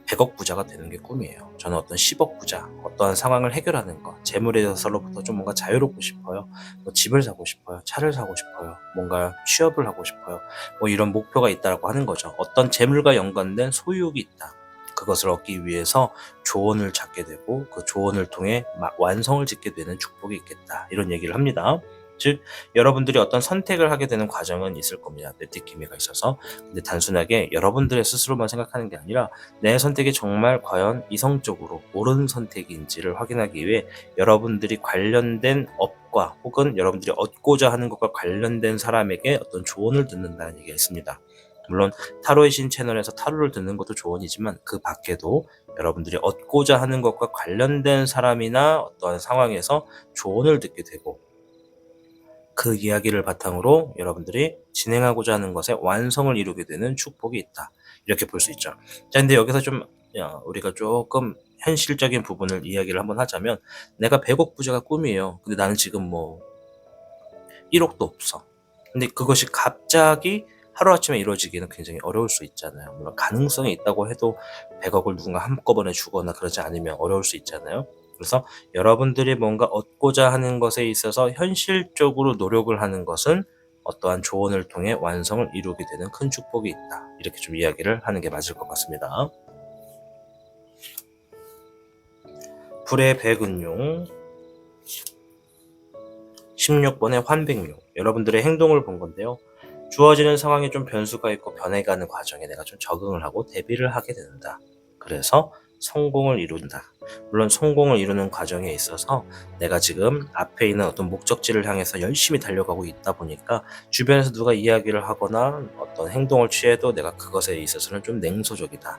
100억 부자가 되는 게 꿈이에요. 저는 어떤 10억 부자, 어떠한 상황을 해결하는 것, 재물에서로부터 좀 뭔가 자유롭고 싶어요. 뭐 집을 사고 싶어요. 차를 사고 싶어요. 뭔가 취업을 하고 싶어요. 뭐 이런 목표가 있다고 하는 거죠. 어떤 재물과 연관된 소유욕이 있다. 그것을 얻기 위해서 조언을 찾게 되고 그 조언을 통해 완성을 짓게 되는 축복이 있겠다. 이런 얘기를 합니다. 즉 여러분들이 어떤 선택을 하게 되는 과정은 있을 겁니다. 뇌티키미가 있어서. 근데 단순하게 여러분들의 스스로만 생각하는 게 아니라 내 선택이 정말 과연 이성적으로 옳은 선택인지를 확인하기 위해 여러분들이 관련된 업과 혹은 여러분들이 얻고자 하는 것과 관련된 사람에게 어떤 조언을 듣는다는 얘기가 있습니다. 물론 타로의 신 채널에서 타로를 듣는 것도 조언이지만 그 밖에도 여러분들이 얻고자 하는 것과 관련된 사람이나 어떠한 상황에서 조언을 듣게 되고 그 이야기를 바탕으로 여러분들이 진행하고자 하는 것에 완성을 이루게 되는 축복이 있다. 이렇게 볼 수 있죠. 자, 근데 여기서 좀 우리가 조금 현실적인 부분을 이야기를 한번 하자면 내가 100억 부자가 꿈이에요. 근데 나는 지금 뭐 1억도 없어. 근데 그것이 갑자기 하루아침에 이루어지기는 굉장히 어려울 수 있잖아요. 물론 가능성이 있다고 해도 100억을 누군가 한꺼번에 주거나 그러지 않으면 어려울 수 있잖아요. 그래서 여러분들이 뭔가 얻고자 하는 것에 있어서 현실적으로 노력을 하는 것은 어떠한 조언을 통해 완성을 이루게 되는 큰 축복이 있다. 이렇게 좀 이야기를 하는 게 맞을 것 같습니다. 불의 백은용, 16번의 환백용, 여러분들의 행동을 본 건데요. 주어지는 상황에 좀 변수가 있고 변해가는 과정에 내가 좀 적응을 하고 대비를 하게 된다. 그래서 성공을 이룬다. 물론 성공을 이루는 과정에 있어서 내가 지금 앞에 있는 어떤 목적지를 향해서 열심히 달려가고 있다 보니까 주변에서 누가 이야기를 하거나 어떤 행동을 취해도 내가 그것에 있어서는 좀 냉소적이다.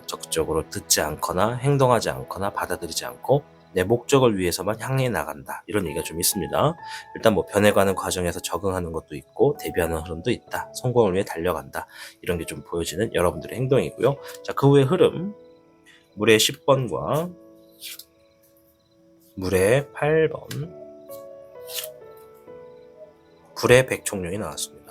적극적으로 듣지 않거나 행동하지 않거나 받아들이지 않고 내 목적을 위해서만 향해 나간다. 이런 얘기가 좀 있습니다. 일단 뭐 변해가는 과정에서 적응하는 것도 있고 대비하는 흐름도 있다. 성공을 위해 달려간다. 이런 게 좀 보여지는 여러분들의 행동이고요. 자, 그 후의 흐름. 물의 10번과 물의 8번, 불의 백총룡이 나왔습니다.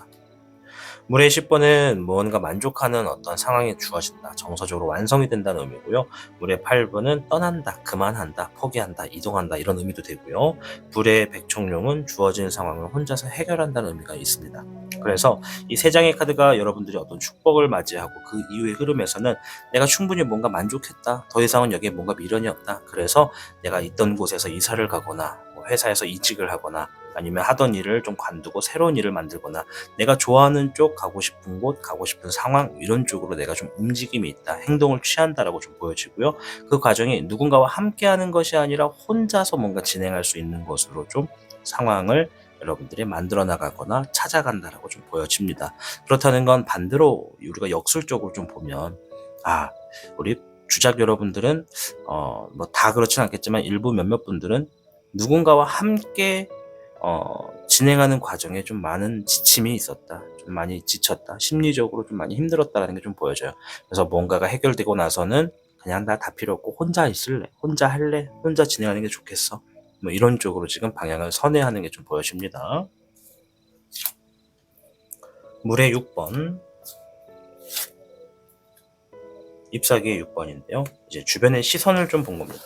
물의 10번은 무언가 만족하는 어떤 상황이 주어진다. 정서적으로 완성이 된다는 의미고요. 물의 8번은 떠난다, 그만한다, 포기한다, 이동한다 이런 의미도 되고요. 불의 백총룡은 주어진 상황을 혼자서 해결한다는 의미가 있습니다. 그래서 이 세 장의 카드가 여러분들이 어떤 축복을 맞이하고 그 이후의 흐름에서는 내가 충분히 뭔가 만족했다. 더 이상은 여기에 뭔가 미련이 없다. 그래서 내가 있던 곳에서 이사를 가거나 회사에서 이직을 하거나 아니면 하던 일을 좀 관두고 새로운 일을 만들거나 내가 좋아하는 쪽, 가고 싶은 곳, 가고 싶은 상황 이런 쪽으로 내가 좀 움직임이 있다. 행동을 취한다라고 좀 보여지고요. 그 과정이 누군가와 함께하는 것이 아니라 혼자서 뭔가 진행할 수 있는 것으로 좀 상황을 여러분들이 만들어 나가거나 찾아간다라고 좀 보여집니다. 그렇다는 건 반대로 우리가 역술적으로 좀 보면 우리 주작 여러분들은 뭐 다 그렇진 않겠지만 일부 몇몇 분들은 누군가와 함께 진행하는 과정에 좀 많은 지침이 있었다. 좀 많이 지쳤다. 심리적으로 좀 많이 힘들었다는 게 좀 보여져요. 그래서 뭔가가 해결되고 나서는 그냥 나 다 필요 없고 혼자 있을래. 혼자 할래. 혼자 진행하는 게 좋겠어. 뭐 이런 쪽으로 지금 방향을 선회하는 게 좀 보여집니다. 물의 6번. 잎사귀의 6번인데요. 이제 주변의 시선을 좀 본 겁니다.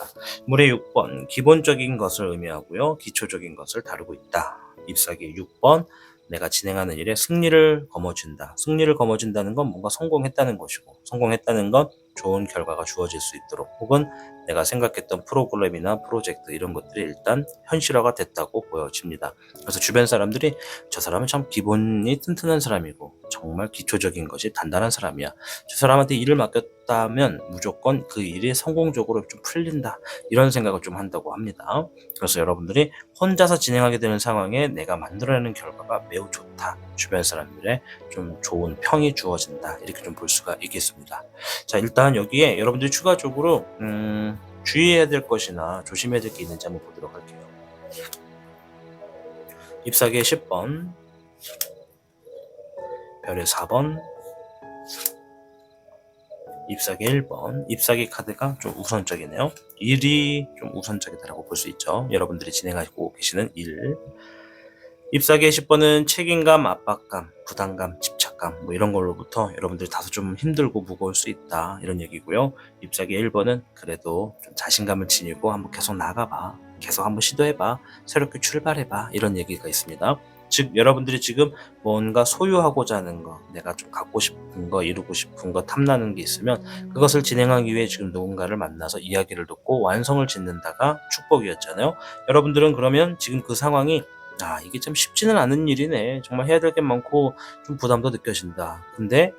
물의 6번, 기본적인 것을 의미하고요. 기초적인 것을 다루고 있다. 잎사귀의 6번, 내가 진행하는 일에 승리를 거머쥔다. 승리를 거머쥔다는 건 뭔가 성공했다는 것이고, 성공했다는 건 좋은 결과가 주어질 수 있도록 혹은 내가 생각했던 프로그램이나 프로젝트 이런 것들이 일단 현실화가 됐다고 보여집니다. 그래서 주변 사람들이 저 사람은 참 기본이 튼튼한 사람이고 정말 기초적인 것이 단단한 사람이야. 저 사람한테 일을 맡겼다면 무조건 그 일이 성공적으로 좀 풀린다. 이런 생각을 좀 한다고 합니다. 그래서 여러분들이 혼자서 진행하게 되는 상황에 내가 만들어내는 결과가 매우 좋다. 주변 사람들의 좀 좋은 평이 주어진다. 이렇게 좀 볼 수가 있겠습니다. 자, 일단 여기에 여러분들이 추가적으로 주의해야 될 것이나 조심해야 될 게 있는지 한번 보도록 할게요. 잎사귀의 10번, 별의 4번, 잎사귀 1번, 잎사귀 카드가 좀 우선적이네요. 일이 좀 우선적이다라고 볼 수 있죠. 여러분들이 진행하고 계시는 일. 잎사귀의 10번은 책임감, 압박감, 부담감, 집착감 뭐 이런 걸로부터 여러분들이 다소 좀 힘들고 무거울 수 있다 이런 얘기고요. 잎사귀 1번은 그래도 좀 자신감을 지니고 한번 계속 나가봐, 계속 한번 시도해봐, 새롭게 출발해봐 이런 얘기가 있습니다. 즉 여러분들이 지금 뭔가 소유하고자 하는 거, 내가 좀 갖고 싶은 거, 이루고 싶은 거, 탐나는 게 있으면 그것을 진행하기 위해 지금 누군가를 만나서 이야기를 듣고 완성을 짓는다가 축복이었잖아요. 여러분들은 그러면 지금 그 상황이 이게 참 쉽지는 않은 일이네. 정말 해야 될 게 많고 좀 부담도 느껴진다. 근데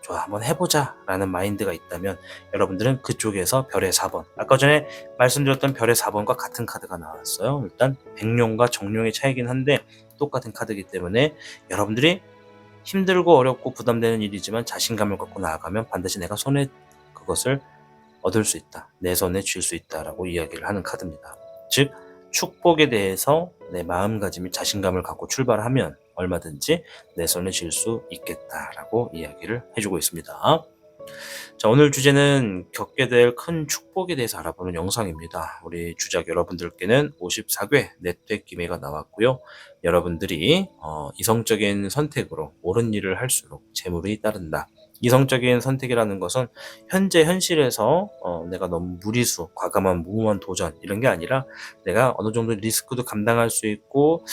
좋아, 한번 해보자 라는 마인드가 있다면 여러분들은 그쪽에서 별의 4번, 아까 전에 말씀드렸던 별의 4번과 같은 카드가 나왔어요. 일단 백룡과 정룡의 차이긴 한데 똑같은 카드이기 때문에 여러분들이 힘들고 어렵고 부담되는 일이지만 자신감을 갖고 나아가면 반드시 내가 손에 그것을 얻을 수 있다, 내 손에 쥘 수 있다라고 이야기를 하는 카드입니다. 즉 축복에 대해서 내 마음가짐이 자신감을 갖고 출발하면 얼마든지 내 손에 쥘 수 있겠다라고 이야기를 해주고 있습니다. 자, 오늘 주제는 겪게 될 큰 축복에 대해서 알아보는 영상입니다. 우리 주작 여러분들께는 54궤 넷되 기매가 나왔고요. 여러분들이 이성적인 선택으로 옳은 일을 할수록 재물이 따른다. 이성적인 선택이라는 것은 현재 현실에서 내가 너무 무리수, 과감한 무모한 도전 이런 게 아니라 내가 어느 정도 리스크도 감당할 수 있고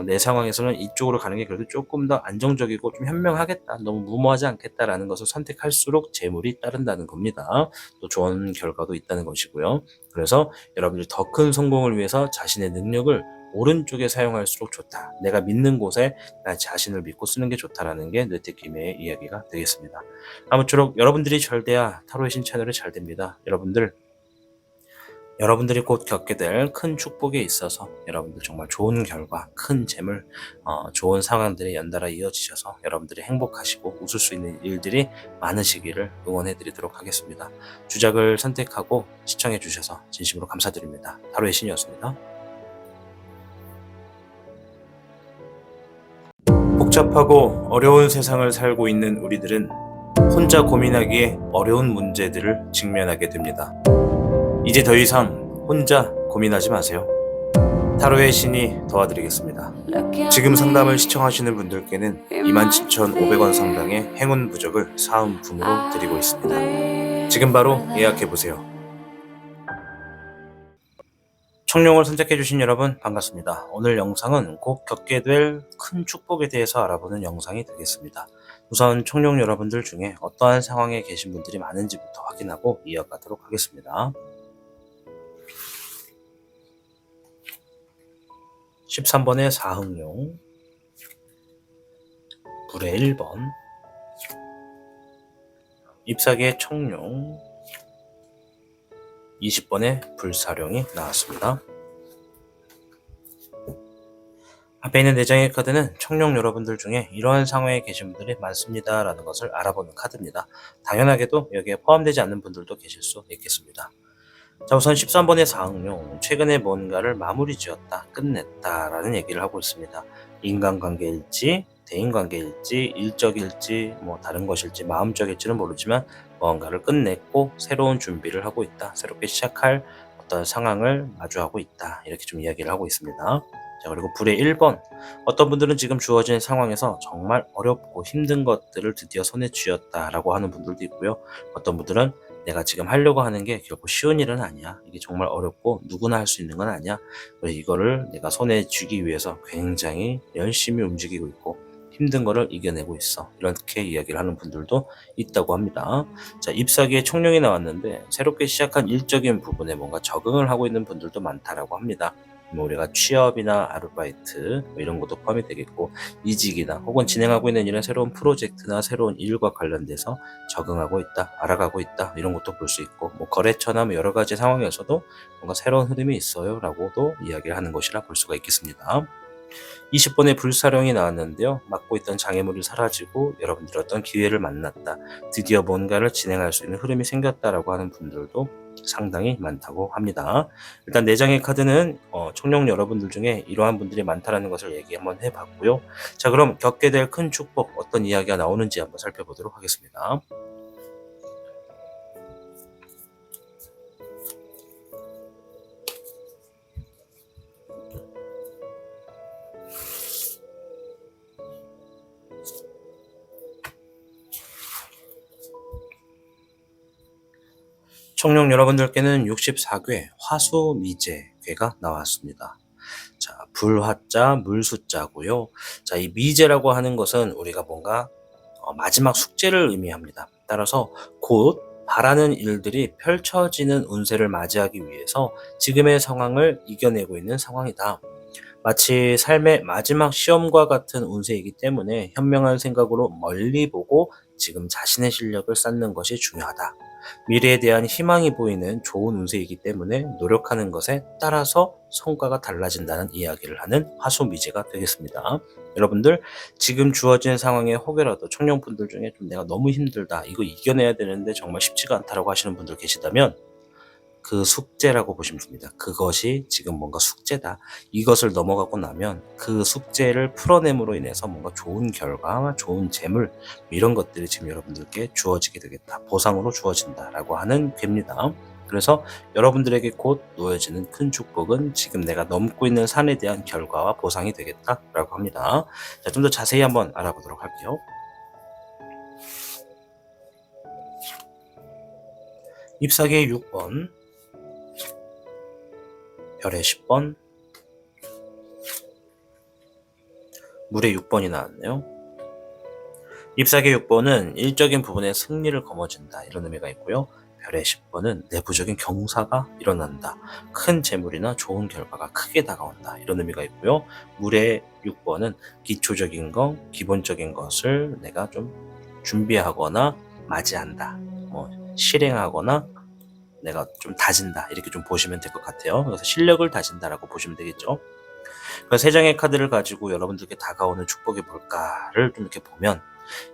내 상황에서는 이쪽으로 가는 게 그래도 조금 더 안정적이고 좀 현명하겠다, 너무 무모하지 않겠다라는 것을 선택할수록 재물이 따른다는 겁니다. 또 좋은 결과도 있다는 것이고요. 그래서 여러분들이 더 큰 성공을 위해서 자신의 능력을 오른쪽에 사용할수록 좋다. 내가 믿는 곳에 나 자신을 믿고 쓰는 게 좋다라는 게 뇌테키메의 이야기가 되겠습니다. 아무쪼록 여러분들이 잘 돼야 타로의 신 채널이 잘 됩니다. 여러분들이 곧 겪게 될 큰 축복에 있어서 여러분들 정말 좋은 결과, 큰 재물, 좋은 상황들이 연달아 이어지셔서 여러분들이 행복하시고 웃을 수 있는 일들이 많으시기를 응원해드리도록 하겠습니다. 주작을 선택하고 시청해주셔서 진심으로 감사드립니다. 타로의 신이었습니다. 복잡하고 어려운 세상을 살고 있는 우리들은 혼자 고민하기에 어려운 문제들을 직면하게 됩니다. 이제 더 이상 혼자 고민하지 마세요. 타로의 신이 도와드리겠습니다. 지금 상담을 시청하시는 분들께는 27,500원 상당의 행운 부적을 사은품으로 드리고 있습니다. 지금 바로 예약해보세요. 청룡을 선택해주신 여러분 반갑습니다. 오늘 영상은 곧 겪게 될 큰 축복에 대해서 알아보는 영상이 되겠습니다. 우선 청룡 여러분들 중에 어떠한 상황에 계신 분들이 많은지부터 확인하고 이어가도록 하겠습니다. 13번의 사흥룡, 불의 1번, 잎사귀의 청룡, 20번의 불사룡이 나왔습니다. 앞에 있는 4장의 카드는 청룡 여러분들 중에 이러한 상황에 계신 분들이 많습니다 라는 것을 알아보는 카드입니다. 당연하게도 여기에 포함되지 않는 분들도 계실 수 있겠습니다. 자, 우선 13번의 사흥룡, 최근에 뭔가를 마무리 지었다, 끝냈다 라는 얘기를 하고 있습니다. 인간관계일지, 대인관계일지, 일적일지, 다른 것일지, 마음적일지는 모르지만 뭔가를 끝냈고 새로운 준비를 하고 있다, 새롭게 시작할 어떤 상황을 마주하고 있다, 이렇게 좀 이야기를 하고 있습니다. 자, 그리고 불의 1번, 어떤 분들은 지금 주어진 상황에서 정말 어렵고 힘든 것들을 드디어 손에 쥐었다라고 하는 분들도 있고요. 어떤 분들은 내가 지금 하려고 하는 게 결코 쉬운 일은 아니야, 이게 정말 어렵고 누구나 할 수 있는 건 아니야, 그래서 이거를 내가 손에 쥐기 위해서 굉장히 열심히 움직이고 있고 힘든 거를 이겨내고 있어. 이렇게 이야기를 하는 분들도 있다고 합니다. 자, 잎사귀에 청룡이 나왔는데 새롭게 시작한 일적인 부분에 뭔가 적응을 하고 있는 분들도 많다라고 합니다. 우리가 취업이나 아르바이트 이런 것도 포함이 되겠고, 이직이나 혹은 진행하고 있는 이런 새로운 프로젝트나 새로운 일과 관련돼서 적응하고 있다, 알아가고 있다, 이런 것도 볼 수 있고, 거래처나 여러 가지 상황에서도 뭔가 새로운 흐름이 있어요 라고도 이야기를 하는 것이라 볼 수가 있겠습니다. 20번의 불사령이 나왔는데요. 맡고 있던 장애물이 사라지고 여러분들이 어떤 기회를 만났다, 드디어 뭔가를 진행할 수 있는 흐름이 생겼다라고 하는 분들도 상당히 많다고 합니다. 일단 4장의 카드는 청룡 여러분들 중에 이러한 분들이 많다라는 것을 얘기 한번 해봤고요. 자, 그럼 겪게 될 큰 축복, 어떤 이야기가 나오는지 한번 살펴보도록 하겠습니다. 청룡 여러분들께는 64궤 화수미제궤가 나왔습니다. 자, 불화자 물수자고요. 자, 이 미제라고 하는 것은 우리가 뭔가 마지막 숙제를 의미합니다. 따라서 곧 바라는 일들이 펼쳐지는 운세를 맞이하기 위해서 지금의 상황을 이겨내고 있는 상황이다. 마치 삶의 마지막 시험과 같은 운세이기 때문에 현명한 생각으로 멀리 보고 지금 자신의 실력을 쌓는 것이 중요하다. 미래에 대한 희망이 보이는 좋은 운세이기 때문에 노력하는 것에 따라서 성과가 달라진다는 이야기를 하는 화수미제가 되겠습니다. 여러분들, 지금 주어진 상황에 혹여라도 청년분들 중에 좀 내가 너무 힘들다, 이거 이겨내야 되는데 정말 쉽지가 않다라고 하시는 분들 계시다면 그 숙제라고 보시면 됩니다. 그것이 지금 뭔가 숙제다. 이것을 넘어가고 나면 그 숙제를 풀어냄으로 인해서 뭔가 좋은 결과, 좋은 재물, 이런 것들이 지금 여러분들께 주어지게 되겠다. 보상으로 주어진다라고 하는 괴입니다. 그래서 여러분들에게 곧 놓여지는 큰 축복은 지금 내가 넘고 있는 산에 대한 결과와 보상이 되겠다라고 합니다. 자, 좀 더 자세히 한번 알아보도록 할게요. 잎사귀의 6번, 별의 10번, 물의 6번이 나왔네요. 잎사귀 6번은 일적인 부분에 승리를 거머쥔다, 이런 의미가 있고요. 별의 10번은 내부적인 경사가 일어난다, 큰 재물이나 좋은 결과가 크게 다가온다, 이런 의미가 있고요. 물의 6번은 기초적인 것, 기본적인 것을 내가 좀 준비하거나 맞이한다, 실행하거나 내가 좀 다진다, 이렇게 좀 보시면 될 것 같아요. 그래서 실력을 다진다라고 보시면 되겠죠. 그래서 세 장의 카드를 가지고 여러분들께 다가오는 축복이 뭘까를 좀 이렇게 보면,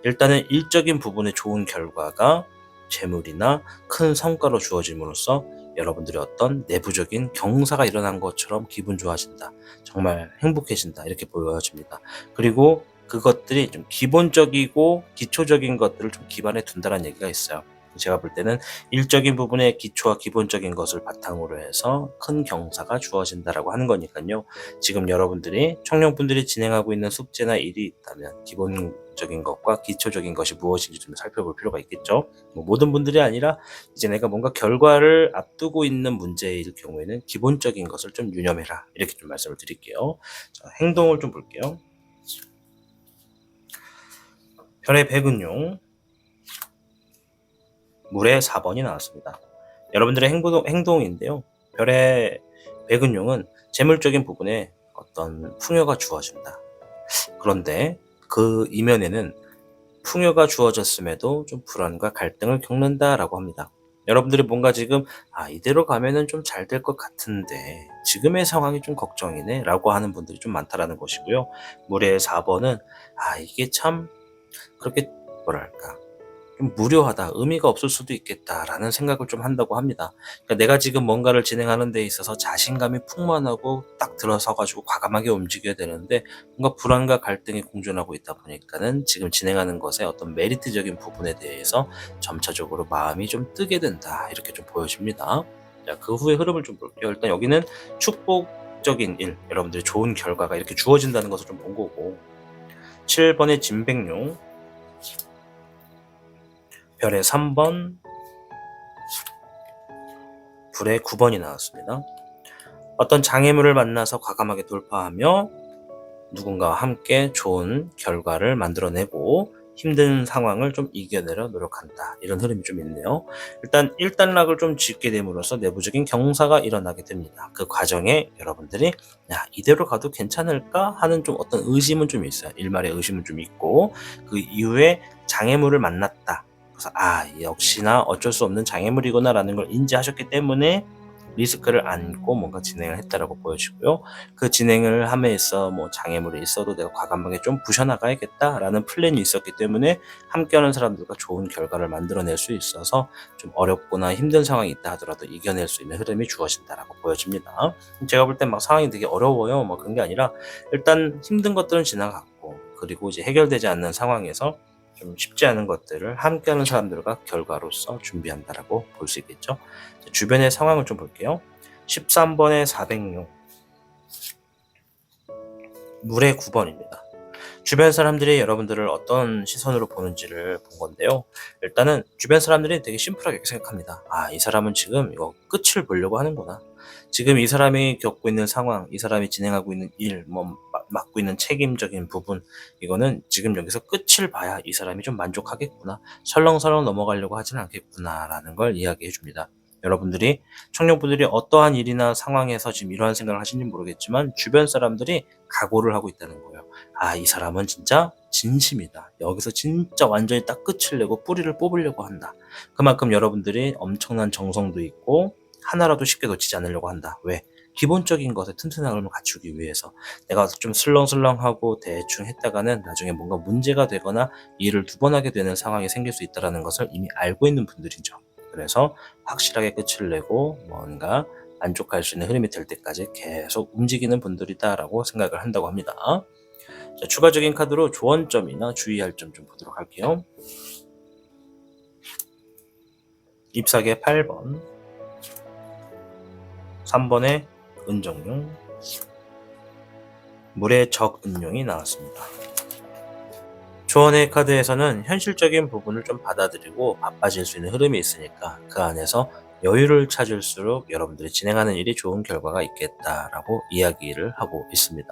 일단은 일적인 부분의 좋은 결과가 재물이나 큰 성과로 주어짐으로써 여러분들의 어떤 내부적인 경사가 일어난 것처럼 기분 좋아진다, 정말 행복해진다, 이렇게 보여집니다. 그리고 그것들이 좀 기본적이고 기초적인 것들을 좀 기반에 둔다는 얘기가 있어요. 제가 볼 때는 일적인 부분의 기초와 기본적인 것을 바탕으로 해서 큰 경사가 주어진다라고 하는 거니까요. 지금 여러분들이 청년분들이 진행하고 있는 숙제나 일이 있다면 기본적인 것과 기초적인 것이 무엇인지 좀 살펴볼 필요가 있겠죠. 모든 분들이 아니라 이제 내가 뭔가 결과를 앞두고 있는 문제일 경우에는 기본적인 것을 좀 유념해라, 이렇게 좀 말씀을 드릴게요. 자, 행동을 좀 볼게요. 별의 백은요, 물의 4번이 나왔습니다. 여러분들의 행동인데요. 별의 백은용은 재물적인 부분에 어떤 풍요가 주어진다. 그런데 그 이면에는 풍요가 주어졌음에도 좀 불안과 갈등을 겪는다라고 합니다. 여러분들이 뭔가 지금 이대로 가면은 좀 잘 될 것 같은데 지금의 상황이 좀 걱정이네 라고 하는 분들이 좀 많다라는 것이고요. 물의 4번은 이게 참 그렇게 뭐랄까 좀 무료하다, 의미가 없을 수도 있겠다라는 생각을 좀 한다고 합니다. 그러니까 내가 지금 뭔가를 진행하는 데 있어서 자신감이 풍만하고 딱 들어서가지고 과감하게 움직여야 되는데 뭔가 불안과 갈등이 공존하고 있다 보니까는 지금 진행하는 것에 어떤 메리트적인 부분에 대해서 점차적으로 마음이 좀 뜨게 된다, 이렇게 좀 보여집니다. 자, 그 후의 흐름을 좀 볼게요. 일단 여기는 축복적인 일, 여러분들이 좋은 결과가 이렇게 주어진다는 것을 좀 본 거고, 7번의 진백룡, 별의 3번, 불의 9번이 나왔습니다. 어떤 장애물을 만나서 과감하게 돌파하며 누군가와 함께 좋은 결과를 만들어내고 힘든 상황을 좀 이겨내려 노력한다. 이런 흐름이 좀 있네요. 일단 1단락을 좀 짓게 됨으로써 내부적인 경사가 일어나게 됩니다. 그 과정에 여러분들이 야, 이대로 가도 괜찮을까 하는 좀 어떤 의심은 좀 있어요. 일말의 의심은 좀 있고 그 이후에 장애물을 만났다. 그래서 역시나 어쩔 수 없는 장애물이구나라는 걸 인지하셨기 때문에 리스크를 안고 뭔가 진행을 했다라고 보여지고요. 그 진행을 함에 있어 뭐 장애물이 있어도 내가 과감하게 좀 부셔나가야겠다라는 플랜이 있었기 때문에 함께하는 사람들과 좋은 결과를 만들어낼 수 있어서 좀 어렵거나 힘든 상황이 있다 하더라도 이겨낼 수 있는 흐름이 주어진다라고 보여집니다. 제가 볼 땐 막 상황이 되게 어려워요. 뭐 그런 게 아니라 일단 힘든 것들은 지나갔고 그리고 이제 해결되지 않는 상황에서 좀 쉽지 않은 것들을 함께하는 사람들과 결과로서 준비한다라고 볼 수 있겠죠. 주변의 상황을 좀 볼게요. 13번에 406 물의 9번입니다. 주변 사람들이 여러분들을 어떤 시선으로 보는지를 본 건데요. 일단은 주변 사람들이 되게 심플하게 생각합니다. 이 사람은 지금 이거 끝을 보려고 하는구나. 지금 이 사람이 겪고 있는 상황, 이 사람이 진행하고 있는 일, 맡고 있는 책임적인 부분, 이거는 지금 여기서 끝을 봐야 이 사람이 좀 만족하겠구나. 설렁설렁 넘어가려고 하진 않겠구나라는 걸 이야기해 줍니다. 여러분들이, 청년분들이 어떠한 일이나 상황에서 지금 이러한 생각을 하시는지 모르겠지만 주변 사람들이 각오를 하고 있다는 거예요. 이 사람은 진짜 진심이다. 여기서 진짜 완전히 딱 끝을 내고 뿌리를 뽑으려고 한다. 그만큼 여러분들이 엄청난 정성도 있고 하나라도 쉽게 놓치지 않으려고 한다. 왜? 기본적인 것에 튼튼함을 갖추기 위해서 내가 좀 슬렁슬렁하고 대충 했다가는 나중에 뭔가 문제가 되거나 일을 2번 하게 되는 상황이 생길 수 있다는 것을 이미 알고 있는 분들이죠. 그래서 확실하게 끝을 내고 뭔가 만족할 수 있는 흐름이 될 때까지 계속 움직이는 분들이다라고 생각을 한다고 합니다. 자, 추가적인 카드로 조언점이나 주의할 점 좀 보도록 할게요. 잎사귀 8번, 3번에 은정용, 물의 적은용이 나왔습니다. 조언의 카드에서는 현실적인 부분을 좀 받아들이고 바빠질 수 있는 흐름이 있으니까 그 안에서 여유를 찾을수록 여러분들이 진행하는 일이 좋은 결과가 있겠다라고 이야기를 하고 있습니다.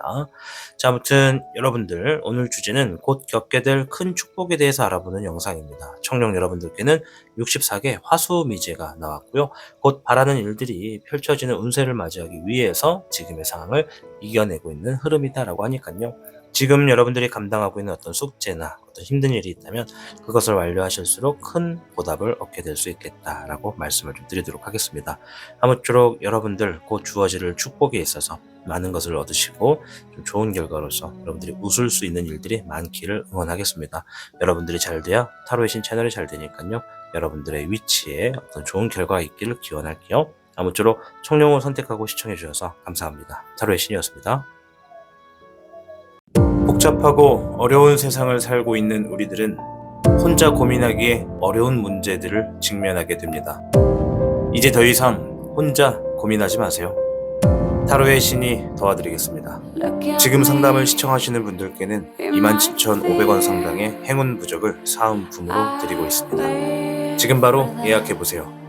자, 아무튼 여러분들 오늘 주제는 곧 겪게 될 큰 축복에 대해서 알아보는 영상입니다. 청룡 여러분들께는 64개 화수미제가 나왔고요. 곧 바라는 일들이 펼쳐지는 운세를 맞이하기 위해서 지금의 상황을 이겨내고 있는 흐름이다라고 하니까요. 지금 여러분들이 감당하고 있는 어떤 숙제나 어떤 힘든 일이 있다면 그것을 완료하실수록 큰 보답을 얻게 될 수 있겠다라고 말씀을 좀 드리도록 하겠습니다. 아무쪼록 여러분들 곧 주어질 축복에 있어서 많은 것을 얻으시고 좀 좋은 결과로서 여러분들이 웃을 수 있는 일들이 많기를 응원하겠습니다. 여러분들이 잘 돼야 타로의 신 채널이 잘 되니까요. 여러분들의 위치에 어떤 좋은 결과가 있기를 기원할게요. 아무쪼록 청룡을 선택하고 시청해 주셔서 감사합니다. 타로의 신이었습니다. 복잡하고 어려운 세상을 살고 있는 우리들은 혼자 고민하기에 어려운 문제들을 직면하게 됩니다. 이제 더 이상 혼자 고민하지 마세요. 타로의 신이 도와드리겠습니다. 지금 상담을 시청하시는 분들께는 27,500원 상당의 행운 부적을 사은품으로 드리고 있습니다. 지금 바로 예약해보세요.